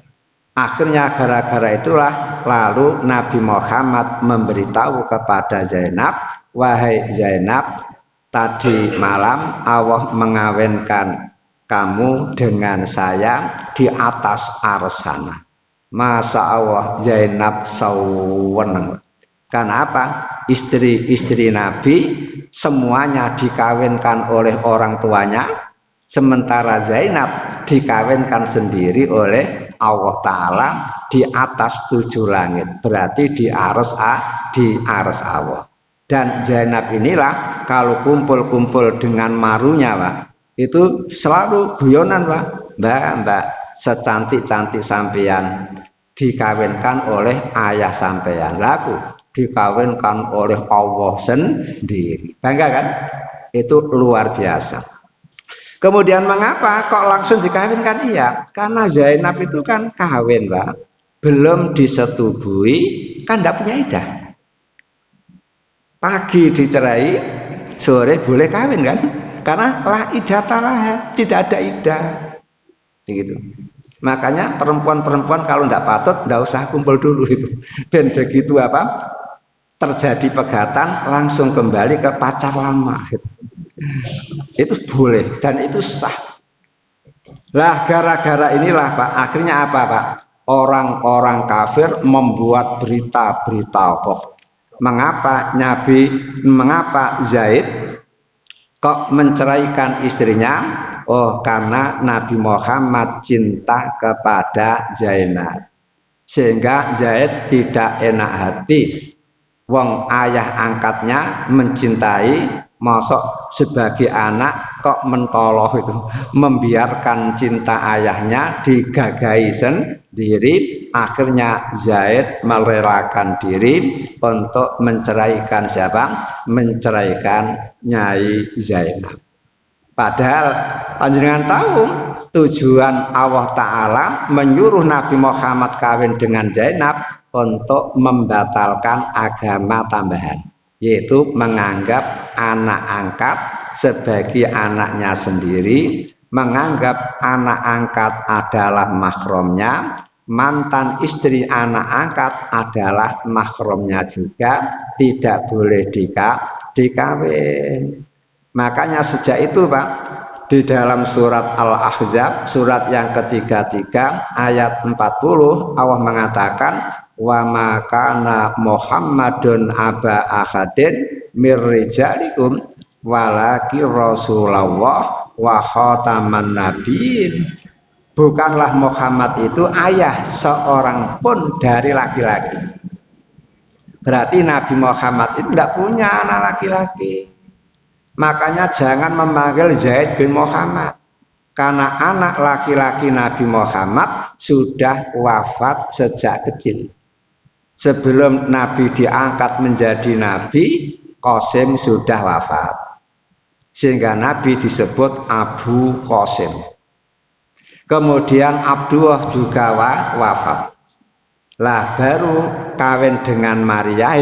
Akhirnya gara-gara itulah lalu Nabi Muhammad memberitahu kepada Zainab, wahai Zainab, tadi malam Allah mengawinkan kamu dengan saya di atas arsana. Masa Allah Zainab saweneng. Karena apa? Istri-istri Nabi semuanya dikawinkan oleh orang tuanya, sementara Zainab dikawinkan sendiri oleh Allah Ta'ala di atas 7 langit, berarti di ars Allah. Dan Zainab inilah kalau kumpul-kumpul dengan marunya Pak, itu selalu guyonan Pak, mbak secantik-cantik sampean dikawinkan oleh ayah sampean, laku dikawinkan oleh Allah sendiri. Bangga kan? Itu luar biasa. Kemudian mengapa kok langsung dikawinkan? Iya, karena Zainab itu kan kawin Pak, belum disetubui, kan tidak punya iddah. Pagi dicerai, sore boleh kawin kan? Karena lah iddah tidak ada iddah. Begitu. Makanya perempuan-perempuan kalau tidak patut tidak usah kumpul dulu itu. Dan begitu terjadi pegatan langsung kembali ke pacar lama gitu. Itu boleh dan itu sah. Lah gara-gara inilah Pak, akhirnya apa Pak? Orang-orang kafir membuat berita-berita kok. Mengapa Zaid kok menceraikan istrinya? Oh, karena Nabi Muhammad cinta kepada Zainab, sehingga Zaid tidak enak hati. Wong ayah angkatnya mencintai Mosok sebagai anak kok mentoloh itu, membiarkan cinta ayahnya digagahi sendiri. Akhirnya Zaid merelakan diri untuk menceraikan siapa? Menceraikan Nyai Zainab. Padahal panjenengan tahu tujuan Allah Ta'ala menyuruh Nabi Muhammad kawin dengan Zainab untuk membatalkan agama tambahan, yaitu menganggap anak angkat sebagai anaknya sendiri, menganggap anak angkat adalah mahramnya, mantan istri anak angkat adalah mahramnya juga, tidak boleh dikawin. Makanya sejak itu Pak, di dalam surat Al-Ahzab, surat yang ketiga ayat 40, Allah mengatakan wa ma kana Muhammadun aba ahadin mir rijalikum walaki Rasulullah wa khataman nabiyyin. Bukanlah Muhammad itu ayah seorang pun dari laki-laki. Berarti Nabi Muhammad itu tidak punya anak laki-laki. Makanya jangan memanggil Zaid bin Muhammad, karena anak laki-laki Nabi Muhammad sudah wafat sejak kecil. Sebelum Nabi diangkat menjadi Nabi, Qasim sudah wafat, sehingga Nabi disebut Abu Qasim. Kemudian Abdullah juga wafat. Lah baru kawin dengan Maria,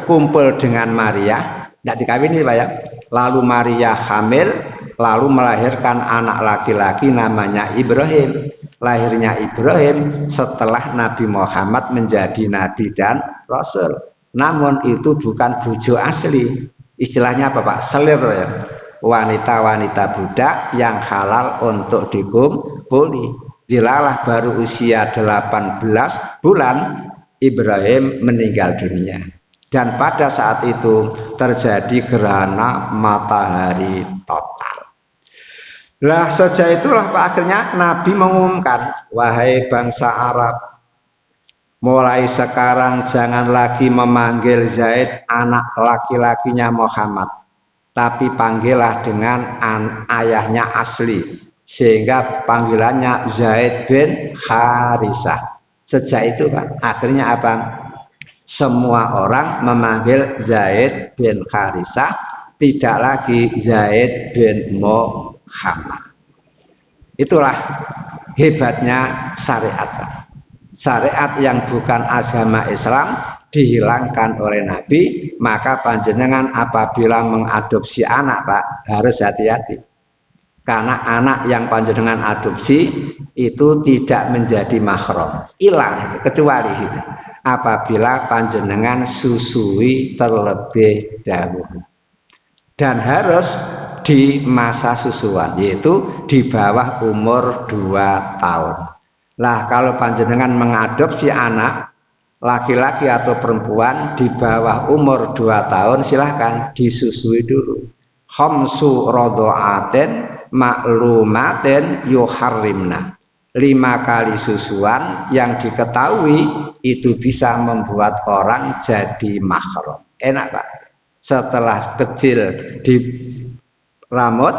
kumpul dengan Maria, tidak dikawini Pak ya. Lalu Maria hamil, lalu melahirkan anak laki-laki namanya Ibrahim. Lahirnya Ibrahim setelah Nabi Muhammad menjadi Nabi dan Rasul. Namun itu bukan bojo asli. Istilahnya apa Pak? Selir ya. Wanita-wanita budak yang halal untuk dikumpuli. Dilalah baru usia 18 bulan Ibrahim meninggal dunia. Dan pada saat itu terjadi gerhana matahari total. Lah sejak itulah Pak, akhirnya Nabi mengumumkan, wahai bangsa Arab, mulai sekarang jangan lagi memanggil Zaid anak laki-lakinya Muhammad, tapi panggillah dengan ayahnya asli, sehingga panggilannya Zaid bin Harisah. Sejak itu Pak, akhirnya apa? Semua orang memanggil Zaid bin Harisah, tidak lagi Zaid bin Muhammad. Itulah hebatnya syariat. Syariat yang bukan agama Islam dihilangkan oleh Nabi, maka panjenengan apabila mengadopsi anak Pak, harus hati-hati. Karena anak yang panjenengan adopsi itu tidak menjadi mahram, hilang kecuali itu apabila panjenengan susui terlebih dahulu, dan harus di masa susuan, yaitu di bawah umur 2 tahun. Lah kalau panjenengan mengadopsi anak laki-laki atau perempuan di bawah umur 2 tahun, silahkan disusui dulu. Khamsu radha'atin maklumatin yuharrimna. 5 kali susuan yang diketahui itu bisa membuat orang jadi mahram. Enak Pak. Setelah kecil di rambut,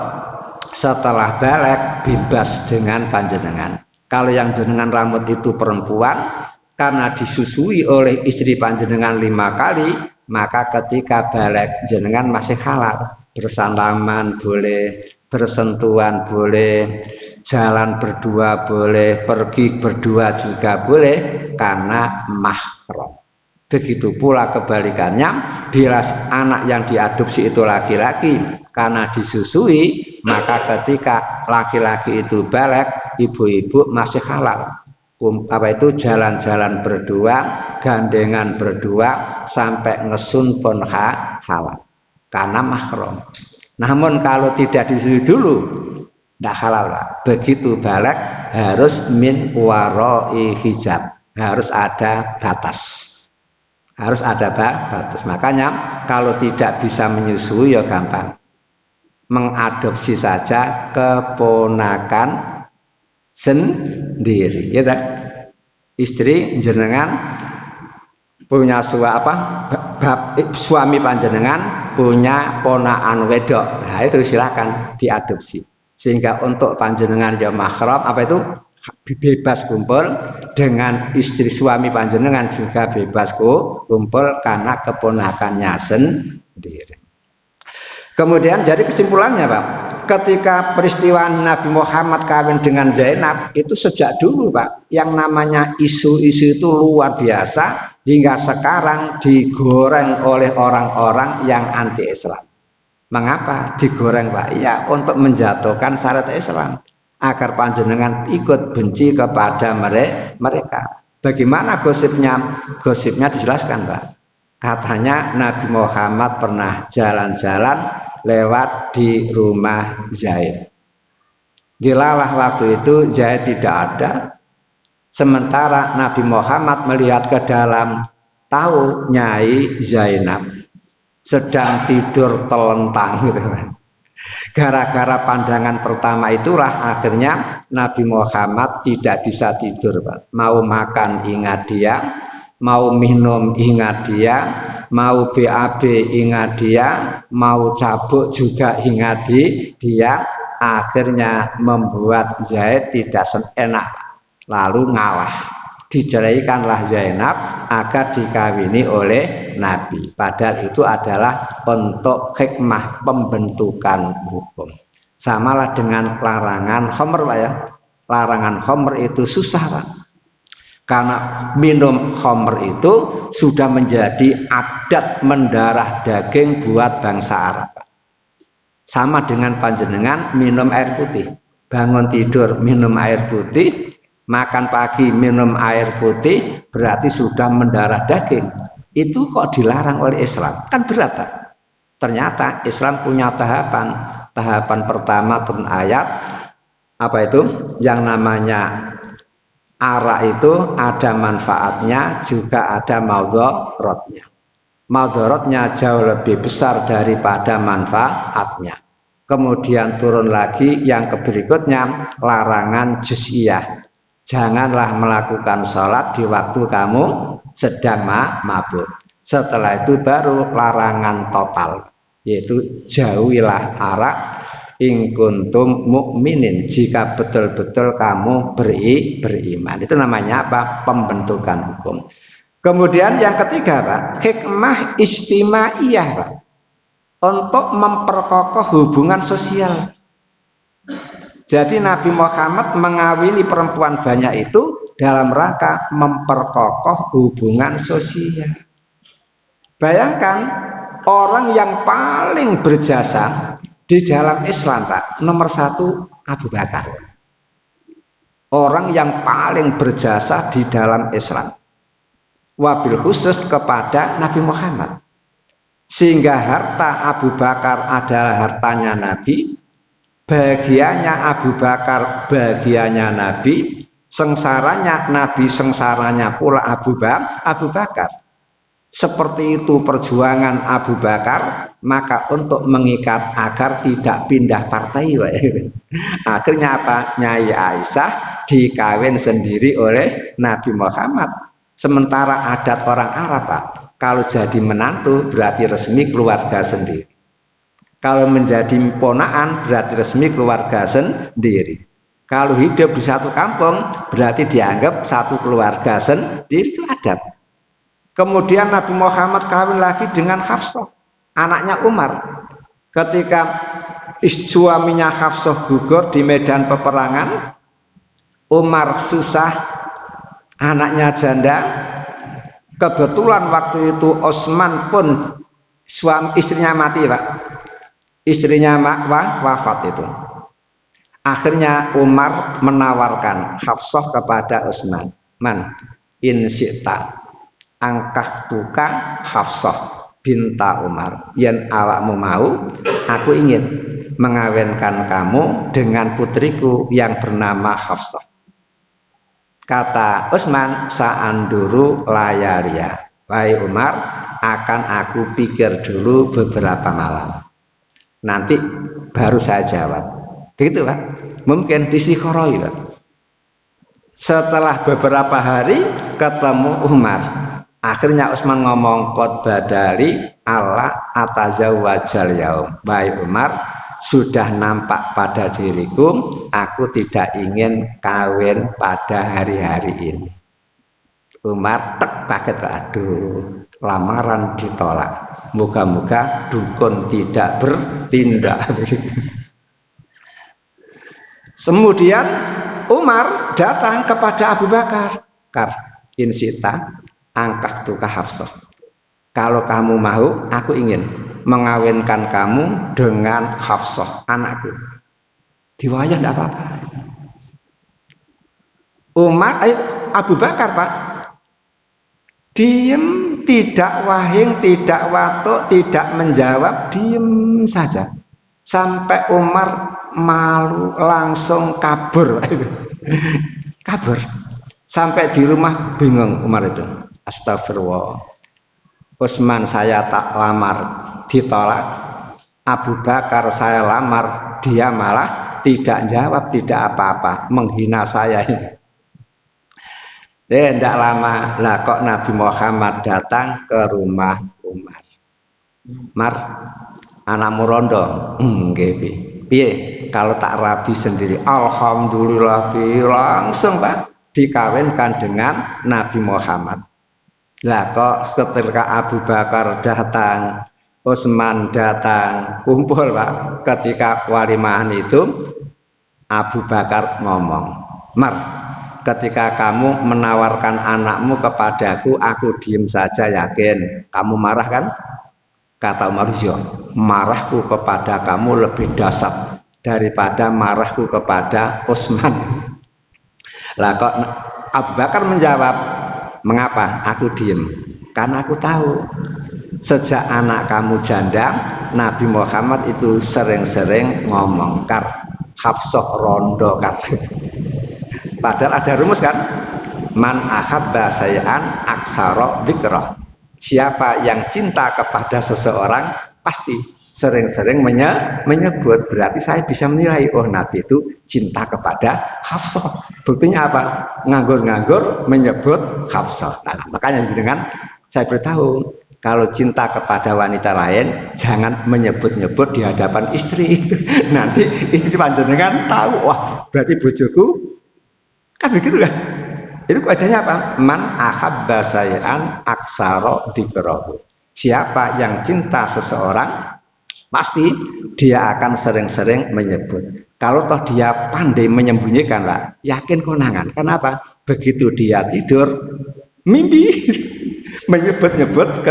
setelah balik bebas dengan panjenengan. Kalau yang jenengan rambut itu perempuan, karena disusui oleh istri panjenengan 5 kali, maka ketika balik jenengan masih halal. Bersalaman boleh, bersentuhan boleh, jalan berdua boleh, pergi berdua juga boleh, karena mahram. Begitu pula kebalikannya, bila anak yang diadopsi itu laki-laki, karena disusui, maka ketika laki-laki itu balik, ibu-ibu masih halal. Apa itu jalan-jalan berdua, gandengan berdua, sampai ngesun pun halal, karena mahram. Namun kalau tidak disusui dulu, tidak halal Pak. Begitu balik harus min waroi hijab, harus ada batas, harus ada batas. Makanya kalau tidak bisa menyusui ya gampang, mengadopsi saja keponakan sendiri, ya tak? Istri jenengan punya suami panjenengan punya ponakan wedok, nah itu silakan diadopsi. Sehingga untuk panjenengan ya mahram apa itu bebas kumpul dengan istri suami panjenengan juga bebas kumpul karena keponakannya sendiri. Kemudian jadi kesimpulannya Pak, ketika peristiwa Nabi Muhammad kawin dengan Zainab itu sejak dulu Pak, yang namanya isu-isu itu luar biasa hingga sekarang digoreng oleh orang-orang yang anti Islam. Mengapa digoreng Pak? Ya untuk menjatuhkan syariat Islam agar panjenengan ikut benci kepada mereka. Bagaimana gosipnya? Gosipnya dijelaskan Pak. Katanya Nabi Muhammad pernah jalan-jalan lewat di rumah Zaid. Dilalah waktu itu Zaid tidak ada. Sementara Nabi Muhammad melihat ke dalam, tahu Nyai Zainab sedang tidur telentang gitu. Gara-gara pandangan pertama itulah akhirnya Nabi Muhammad tidak bisa tidur Pak. Mau makan ingat dia, mau minum ingat dia, mau BAB ingat dia, mau cabut juga ingat dia. Akhirnya membuat Zaid tidak enak, lalu ngalah. Diceraikanlah Zainab agar dikawini oleh Nabi. Padahal itu adalah untuk hikmah pembentukan hukum. Samalah dengan larangan khamr Pak ya. Larangan khamr itu susah Pak. Karena minum khamr itu sudah menjadi adat mendarah daging buat bangsa Arab. Sama dengan panjenengan minum air putih. Bangun tidur minum air putih, makan pagi minum air putih, berarti sudah mendarah daging. Itu kok dilarang oleh Islam? Kan berat Pak. Ternyata Islam punya tahapan. Tahapan pertama turun ayat apa itu? Yang namanya arak itu ada manfaatnya, juga ada maudharatnya. Maudharatnya jauh lebih besar daripada manfaatnya. Kemudian turun lagi yang berikutnya, larangan juz'iyah. Janganlah melakukan sholat di waktu kamu sedang mabuk. Setelah itu baru larangan total, yaitu jauhilah arak in kuntum mukminin, jika betul-betul kamu beriman. Itu namanya apa? Pembentukan hukum. Kemudian yang ketiga Pak, hikmah istimaiyah Pak, untuk memperkokoh hubungan sosial. Jadi Nabi Muhammad mengawini perempuan banyak itu dalam rangka memperkokoh hubungan sosial. Bayangkan orang yang paling berjasa di dalam Islam Pak, nomor satu Abu Bakar. Orang yang paling berjasa di dalam Islam, wabil khusus kepada Nabi Muhammad. Sehingga harta Abu Bakar adalah hartanya Nabi, bahagianya Abu Bakar bahagianya Nabi, sengsaranya Nabi sengsaranya pula Abu Bakar. Seperti itu perjuangan Abu Bakar, maka untuk mengikat agar tidak pindah partai. Akhirnya apa? Nyai Aisyah dikawin sendiri oleh Nabi Muhammad. Sementara adat orang Arab Pak, kalau jadi menantu berarti resmi keluarga sendiri. Kalau menjadi ponaan berarti resmi keluarga sendiri. Kalau hidup di satu kampung berarti dianggap satu keluarga sendiri, itu adat. Kemudian Nabi Muhammad kawin lagi dengan Hafsah, anaknya Umar. Ketika suaminya Hafsah gugur di medan peperangan, Umar susah, anaknya janda. Kebetulan waktu itu Utsman pun istrinya mati Pak. Istrinya wafat itu. Akhirnya Umar menawarkan Hafsah kepada Utsman, "Man in syi'ta angkah tuka Hafsah binta Umar, yen awakmu mau, aku ingin mengawinkan kamu dengan putriku yang bernama Hafsah." Kata Utsman, "Saanduru layalia." Wahai Umar, akan aku pikir dulu beberapa malam, nanti baru saya jawab. Begitu Pak. Mungkin distikharoi Pak. Setelah beberapa hari ketemu Umar. Akhirnya Utsman ngomong qad badali ala atazawwajal yaum. Baik Umar, sudah nampak pada diriku aku tidak ingin kawin pada hari-hari ini. Umar tek kaget, aduh, lamaran ditolak. Moga-moga dukun tidak bertindak. Kemudian Umar datang kepada Abu Bakar. Insita angkat tukah Hafsah. Kalau kamu mau, aku ingin mengawinkan kamu dengan Hafsah, anakku. Diwayah tidak apa-apa. Abu Bakar, Pak, diem, tidak wahing, tidak watuk, tidak menjawab, diem saja. Sampai Umar malu, langsung kabur. Kabur. Sampai di rumah bingung Umar itu. Astagfirullah. Utsman saya tak lamar, ditolak. Abu Bakar saya lamar, dia malah tidak jawab, tidak apa-apa, menghina saya. Tidak lama lah kok Nabi Muhammad datang ke rumah Umar. Mar, anakmu rondo, piye? Kalau tak rabi sendiri, alhamdulillah, langsung Pak dikawinkan dengan Nabi Muhammad. Lah kok ketika Abu Bakar datang, Utsman datang, kumpul Pak. Ketika walimahan itu Abu Bakar ngomong, Mar, ketika kamu menawarkan anakmu kepadaku, aku diem saja, yakin kamu marah kan? Kata Umar, ya, marahku kepada kamu lebih dahsyat daripada marahku kepada Utsman. Lah kok Abu Bakar menjawab, mengapa aku diem? Karena aku tahu sejak anak kamu janda, Nabi Muhammad itu sering-sering ngomong Hafsah rondo kan. Padahal ada rumus kan, man ahabba say'an aksara dzikra. Siapa yang cinta kepada seseorang pasti sering-sering menyebut. Berarti saya bisa menilai, oh Nabi itu cinta kepada Hafsah. Buktinya apa? Nganggur-nganggur menyebut Hafsah. Nah, makanya dengan saya beritahu, kalau cinta kepada wanita lain jangan menyebut-nyebut di hadapan istri. Nanti istri panjenengan tahu, wah berarti bojoku kan begitu kan. Itu kaidahnya apa? Man ahabba say'an aksara dzikrahu. Siapa yang cinta seseorang pasti dia akan sering-sering menyebut. Kalau toh dia pandai menyembunyikan, Pak, yakin konangan. Kenapa? Begitu dia tidur, mimpi menyebut-nyebut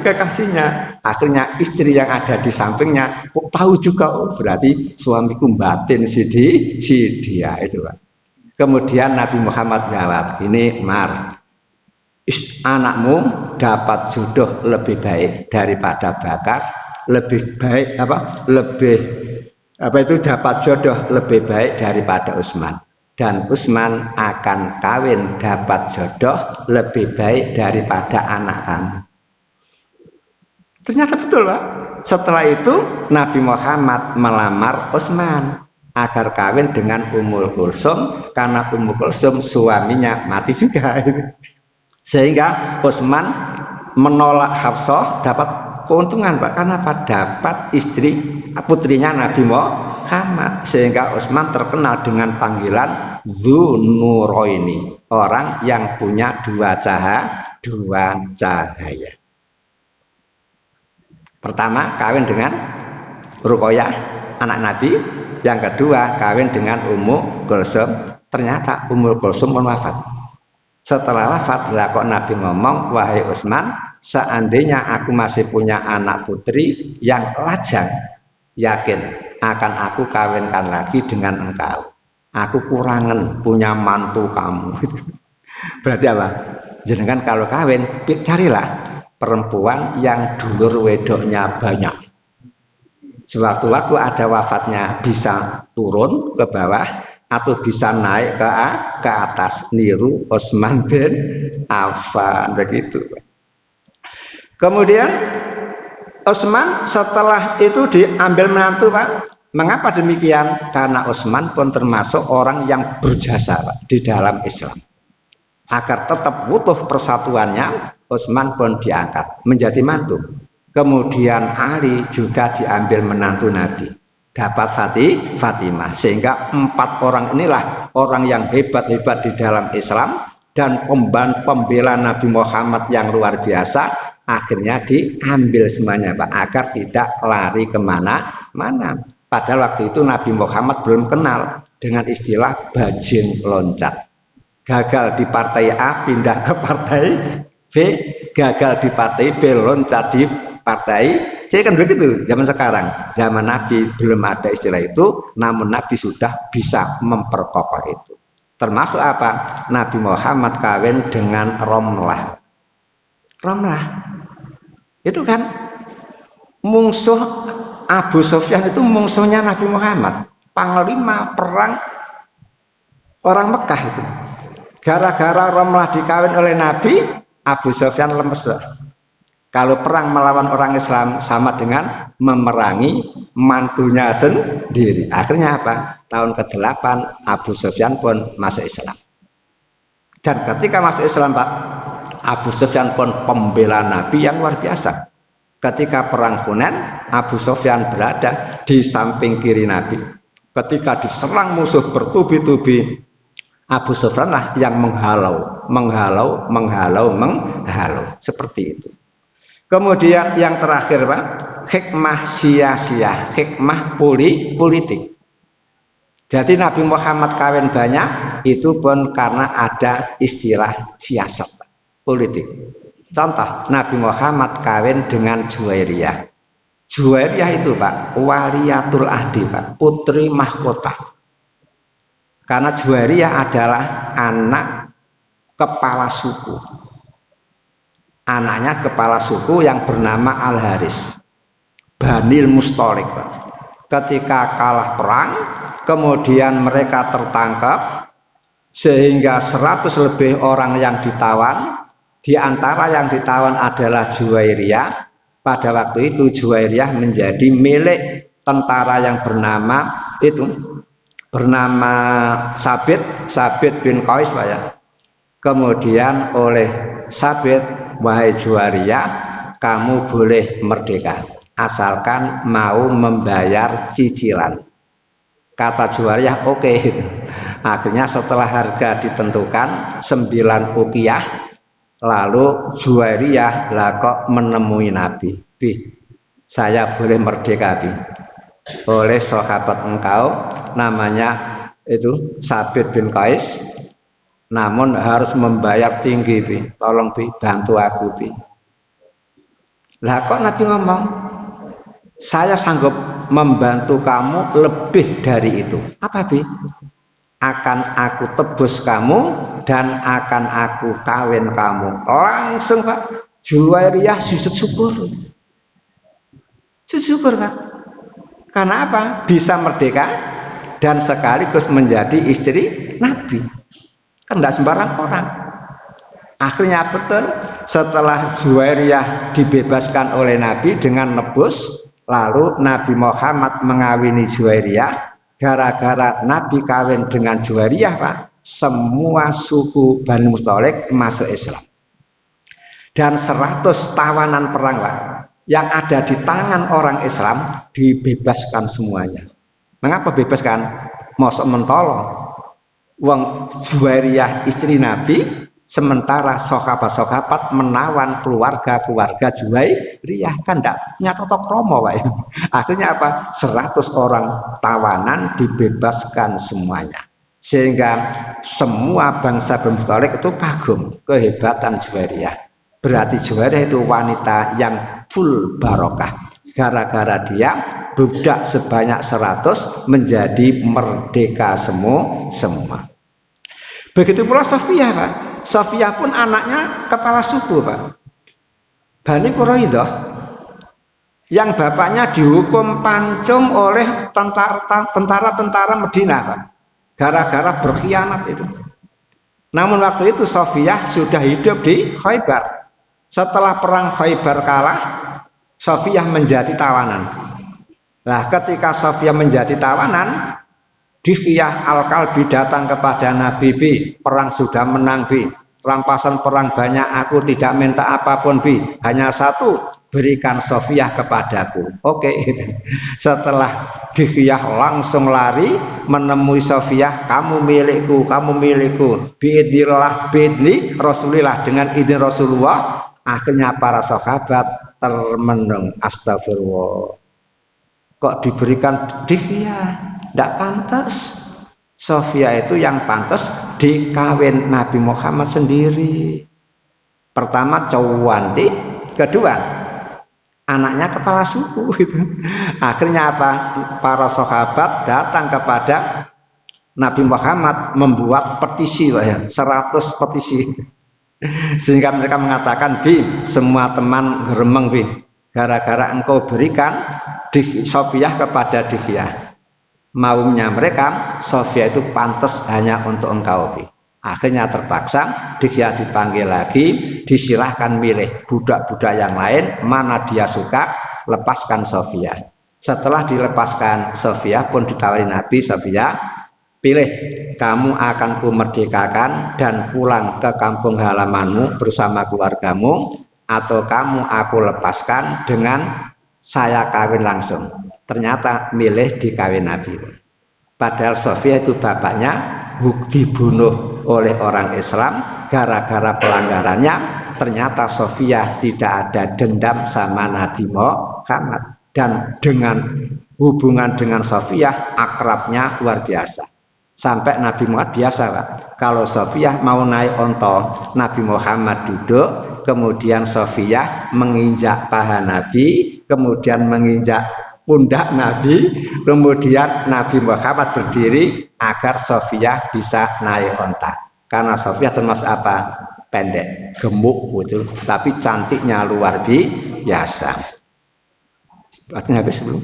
kekasihnya. Akhirnya istri yang ada di sampingnya kok tahu juga, oh berarti suamiku batin si dia itu, Pak. Kemudian Nabi Muhammad jawab, ini Mar, anakmu dapat jodoh lebih baik daripada Bakar, lebih baik dapat jodoh lebih baik daripada Utsman, dan Utsman akan kawin dapat jodoh lebih baik daripada anak kamu. Ternyata betul, Pak. Setelah itu Nabi Muhammad melamar Utsman agar kawin dengan Ummul Kulsum, karena Ummul Kulsum suaminya mati juga. Sehingga Utsman menolak Hafsah dapat keuntungan, Pak. Karena dapat istri putrinya Nabi Muhammad. Sehingga Utsman terkenal dengan panggilan Dzunuraini, orang yang punya dua cahaya. Pertama kawin dengan Ruqayyah anak Nabi, yang kedua kawin dengan Ummu Kulsum. Ternyata Ummu Kulsum pun wafat. Setelah wafat, lah kok Nabi ngomong, wahai Utsman, seandainya aku masih punya anak putri yang lajang, yakin akan aku kawinkan lagi dengan engkau. Aku kurangan punya mantu kamu. Berarti apa? Jenengan kalau kawin, carilah perempuan yang dulur wedoknya banyak. Sewaktu-waktu ada wafatnya bisa turun ke bawah atau bisa naik ke atas, niru Utsman bin Affan begitu. Kemudian Utsman setelah itu diambil menantu, Pak. Mengapa demikian? Karena Utsman pun termasuk orang yang berjasa, Pak, di dalam Islam. Agar tetap utuh persatuannya, Utsman pun diangkat menjadi mantu. Kemudian Ali juga diambil menantu Nabi, dapat Fatimah, sehingga 4 orang inilah orang yang hebat-hebat di dalam Islam dan pembela Nabi Muhammad yang luar biasa. Akhirnya diambil semuanya, Pak, agar tidak lari kemana-mana. Padahal waktu itu Nabi Muhammad belum kenal dengan istilah bajing loncat. Gagal di partai A, pindah ke partai B, gagal di partai B, loncat di partai C, kan begitu. Zaman sekarang, zaman Nabi belum ada istilah itu, namun Nabi sudah bisa memperkokoh itu. Termasuk apa? Nabi Muhammad kawin dengan Romlah. Romlah itu kan musuh Abu Sufyan, itu musuhnya Nabi Muhammad, panglima perang orang Mekah itu. Gara-gara Romlah dikawin oleh Nabi, Abu Sufyan lemes. Kalau perang melawan orang Islam sama dengan memerangi mantunya sendiri. Akhirnya apa? Tahun ke-8 Abu Sufyan pun masuk Islam. Dan ketika masuk Islam, Pak, Abu Sufyan pun pembela Nabi yang luar biasa. Ketika perang Hunain, Abu Sufyan berada di samping kiri Nabi. Ketika diserang musuh bertubi-tubi, Abu Sufyan lah yang menghalau. Seperti itu. Kemudian yang terakhir, Pak, hikmah sia-sia, hikmah politik. Jadi Nabi Muhammad kawin banyak itu pun karena ada istilah siasat, politik. Contoh, Nabi Muhammad kawin dengan Juwairiyah. Juwairiyah itu, Pak, waliyatul ahdi, Pak, putri mahkota. Karena Juwairiyah adalah anak kepala suku. Anaknya kepala suku yang bernama Al-Haris, Banil Mustalik, Pak. Ketika kalah perang, kemudian mereka tertangkap, sehingga 100 lebih orang yang ditawan. Di antara yang ditawan adalah Juwairiyah. Pada waktu itu Juwairiyah menjadi milik tentara yang bernama Sabit bin Qais, Pak, ya. Kemudian oleh Sabit, wahai Juwairiyah, kamu boleh merdeka asalkan mau membayar cicilan. Kata Juwairiyah, oke. Akhirnya setelah harga ditentukan 9 uqiyah, lalu Juwairiyah lah kok menemui Nabi. Saya boleh merdeka, oleh sahabat engkau namanya itu Sabit bin Qais, namun harus membayar tinggi, tolong bantu aku. Lah kok Nabi ngomong, saya sanggup membantu kamu lebih dari itu. Apa, akan aku tebus kamu dan akan aku kawin kamu. Langsung, Pak, Juwairiyah sujud syukur, Pak. Karena apa? Bisa merdeka dan sekaligus menjadi istri Nabi. Kan tidak sembarang orang. Akhirnya betul, setelah Juwairiyah dibebaskan oleh Nabi dengan nebus, lalu Nabi Muhammad mengawini Juwairiyah. Gara-gara Nabi kawin dengan Juwairiyah, Pak, semua suku Bani Mustalik masuk Islam. Dan 100 tawanan perang, Pak, yang ada di tangan orang Islam dibebaskan semuanya. Mengapa bebaskan? Mosok mentolong. Wong Juwairiyah istri Nabi, sementara sahabat-sahabat menawan keluarga Juwairiyah, kan enggak punya toto kromo, Pak. Akhirnya apa? 100 orang tawanan dibebaskan semuanya. Sehingga semua bangsa Bani Mustalik itu kagum kehebatan Juwairiyah. Berarti Juwairiyah itu wanita yang full barokah. Gara-gara dia budak sebanyak 100 menjadi merdeka semua. Begitu pula Sofiyah, Pak. Sofiyah pun anaknya kepala suku, Pak, Bani Quraidah, yang bapaknya dihukum pancung oleh tentara Madinah, Pak, gara-gara berkhianat itu. Namun waktu itu Sofiyah sudah hidup di Khaybar. Setelah perang Khaybar kalah, Sofiyah menjadi tawanan. Nah, ketika Sofiyah menjadi tawanan, Dihiyah Al-Kalbi datang kepada Nabi, perang sudah menang, rampasan perang banyak, aku tidak minta apapun Bi, hanya satu, berikan Sofiyah kepadaku. Oke. Setelah Dihyah langsung lari menemui Sofiyah, kamu milikku, kamu milikku, biidnillah, biidni Rasulillah, dengan izin Rasulullah. Akhirnya para sahabat termenung, astagfirullah, kok diberikan Dihyah, tidak pantas. Sofia itu yang pantas dikawin Nabi Muhammad sendiri. Pertama cowok, kedua anaknya kepala suku gitu. Akhirnya apa? Para sahabat datang kepada Nabi Muhammad membuat petisi, 100 petisi. Sehingga mereka mengatakan, Bi, semua teman geremeng Bi, gara-gara engkau berikan Sofiyah kepada Dihyah. Maunya mereka, Sofiyah itu pantas hanya untuk engkau Bi. Akhirnya terpaksa Dihyah dipanggil lagi, disilahkan milih budak-budak yang lain, mana dia suka, lepaskan Sofiyah. Setelah dilepaskan Sofiyah pun ditawari Nabi, Sofiyah, pilih, kamu akan kumerdekakan dan pulang ke kampung halamanmu bersama keluargamu, atau kamu aku lepaskan dengan saya kawin langsung. Ternyata milih dikawin Nabi. Padahal Sofiyah itu bapaknya dibunuh oleh orang Islam gara-gara pelanggarannya. Ternyata Sofiyah tidak ada dendam sama Nabi Muhammad, dan dengan hubungan dengan Sofiyah akrabnya luar biasa. Sampai Nabi Muhammad biasa Pak, kalau Sofiyah mau naik onto, Nabi Muhammad duduk, kemudian Sofiyah menginjak paha Nabi, kemudian menginjak pundak Nabi, kemudian Nabi Muhammad berdiri agar Sofiyah bisa naik onta. Karena Sofiyah termasuk apa? Pendek, gemuk gitu, tapi cantiknya luar biasa. Artinya habis sebelum.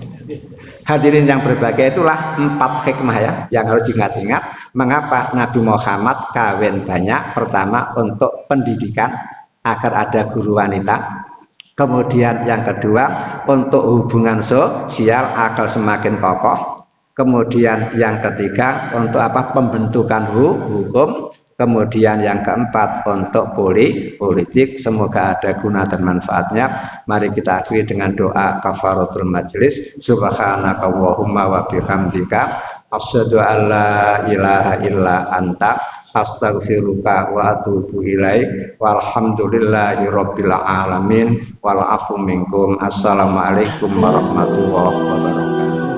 Hadirin yang berbahagia, itulah 4 hikmah ya yang harus diingat-ingat mengapa Nabi Muhammad kawin banyak. Pertama, untuk pendidikan agar ada guru wanita. Kemudian yang kedua, untuk hubungan sosial agar semakin kokoh. Kemudian yang ketiga, untuk apa? Pembentukan hukum. Kemudian yang keempat, untuk politik. Semoga ada guna dan manfaatnya. Mari kita akhiri dengan doa kafaratul majelis. Subhanakallahumma wa bihamdika, asyhadu an la ilaha illa anta, astaghfiruka wa atubu ilaik, walhamdulillahi rabbil alamin, wal afu minkum. Assalamualaikum warahmatullahi wabarakatuh.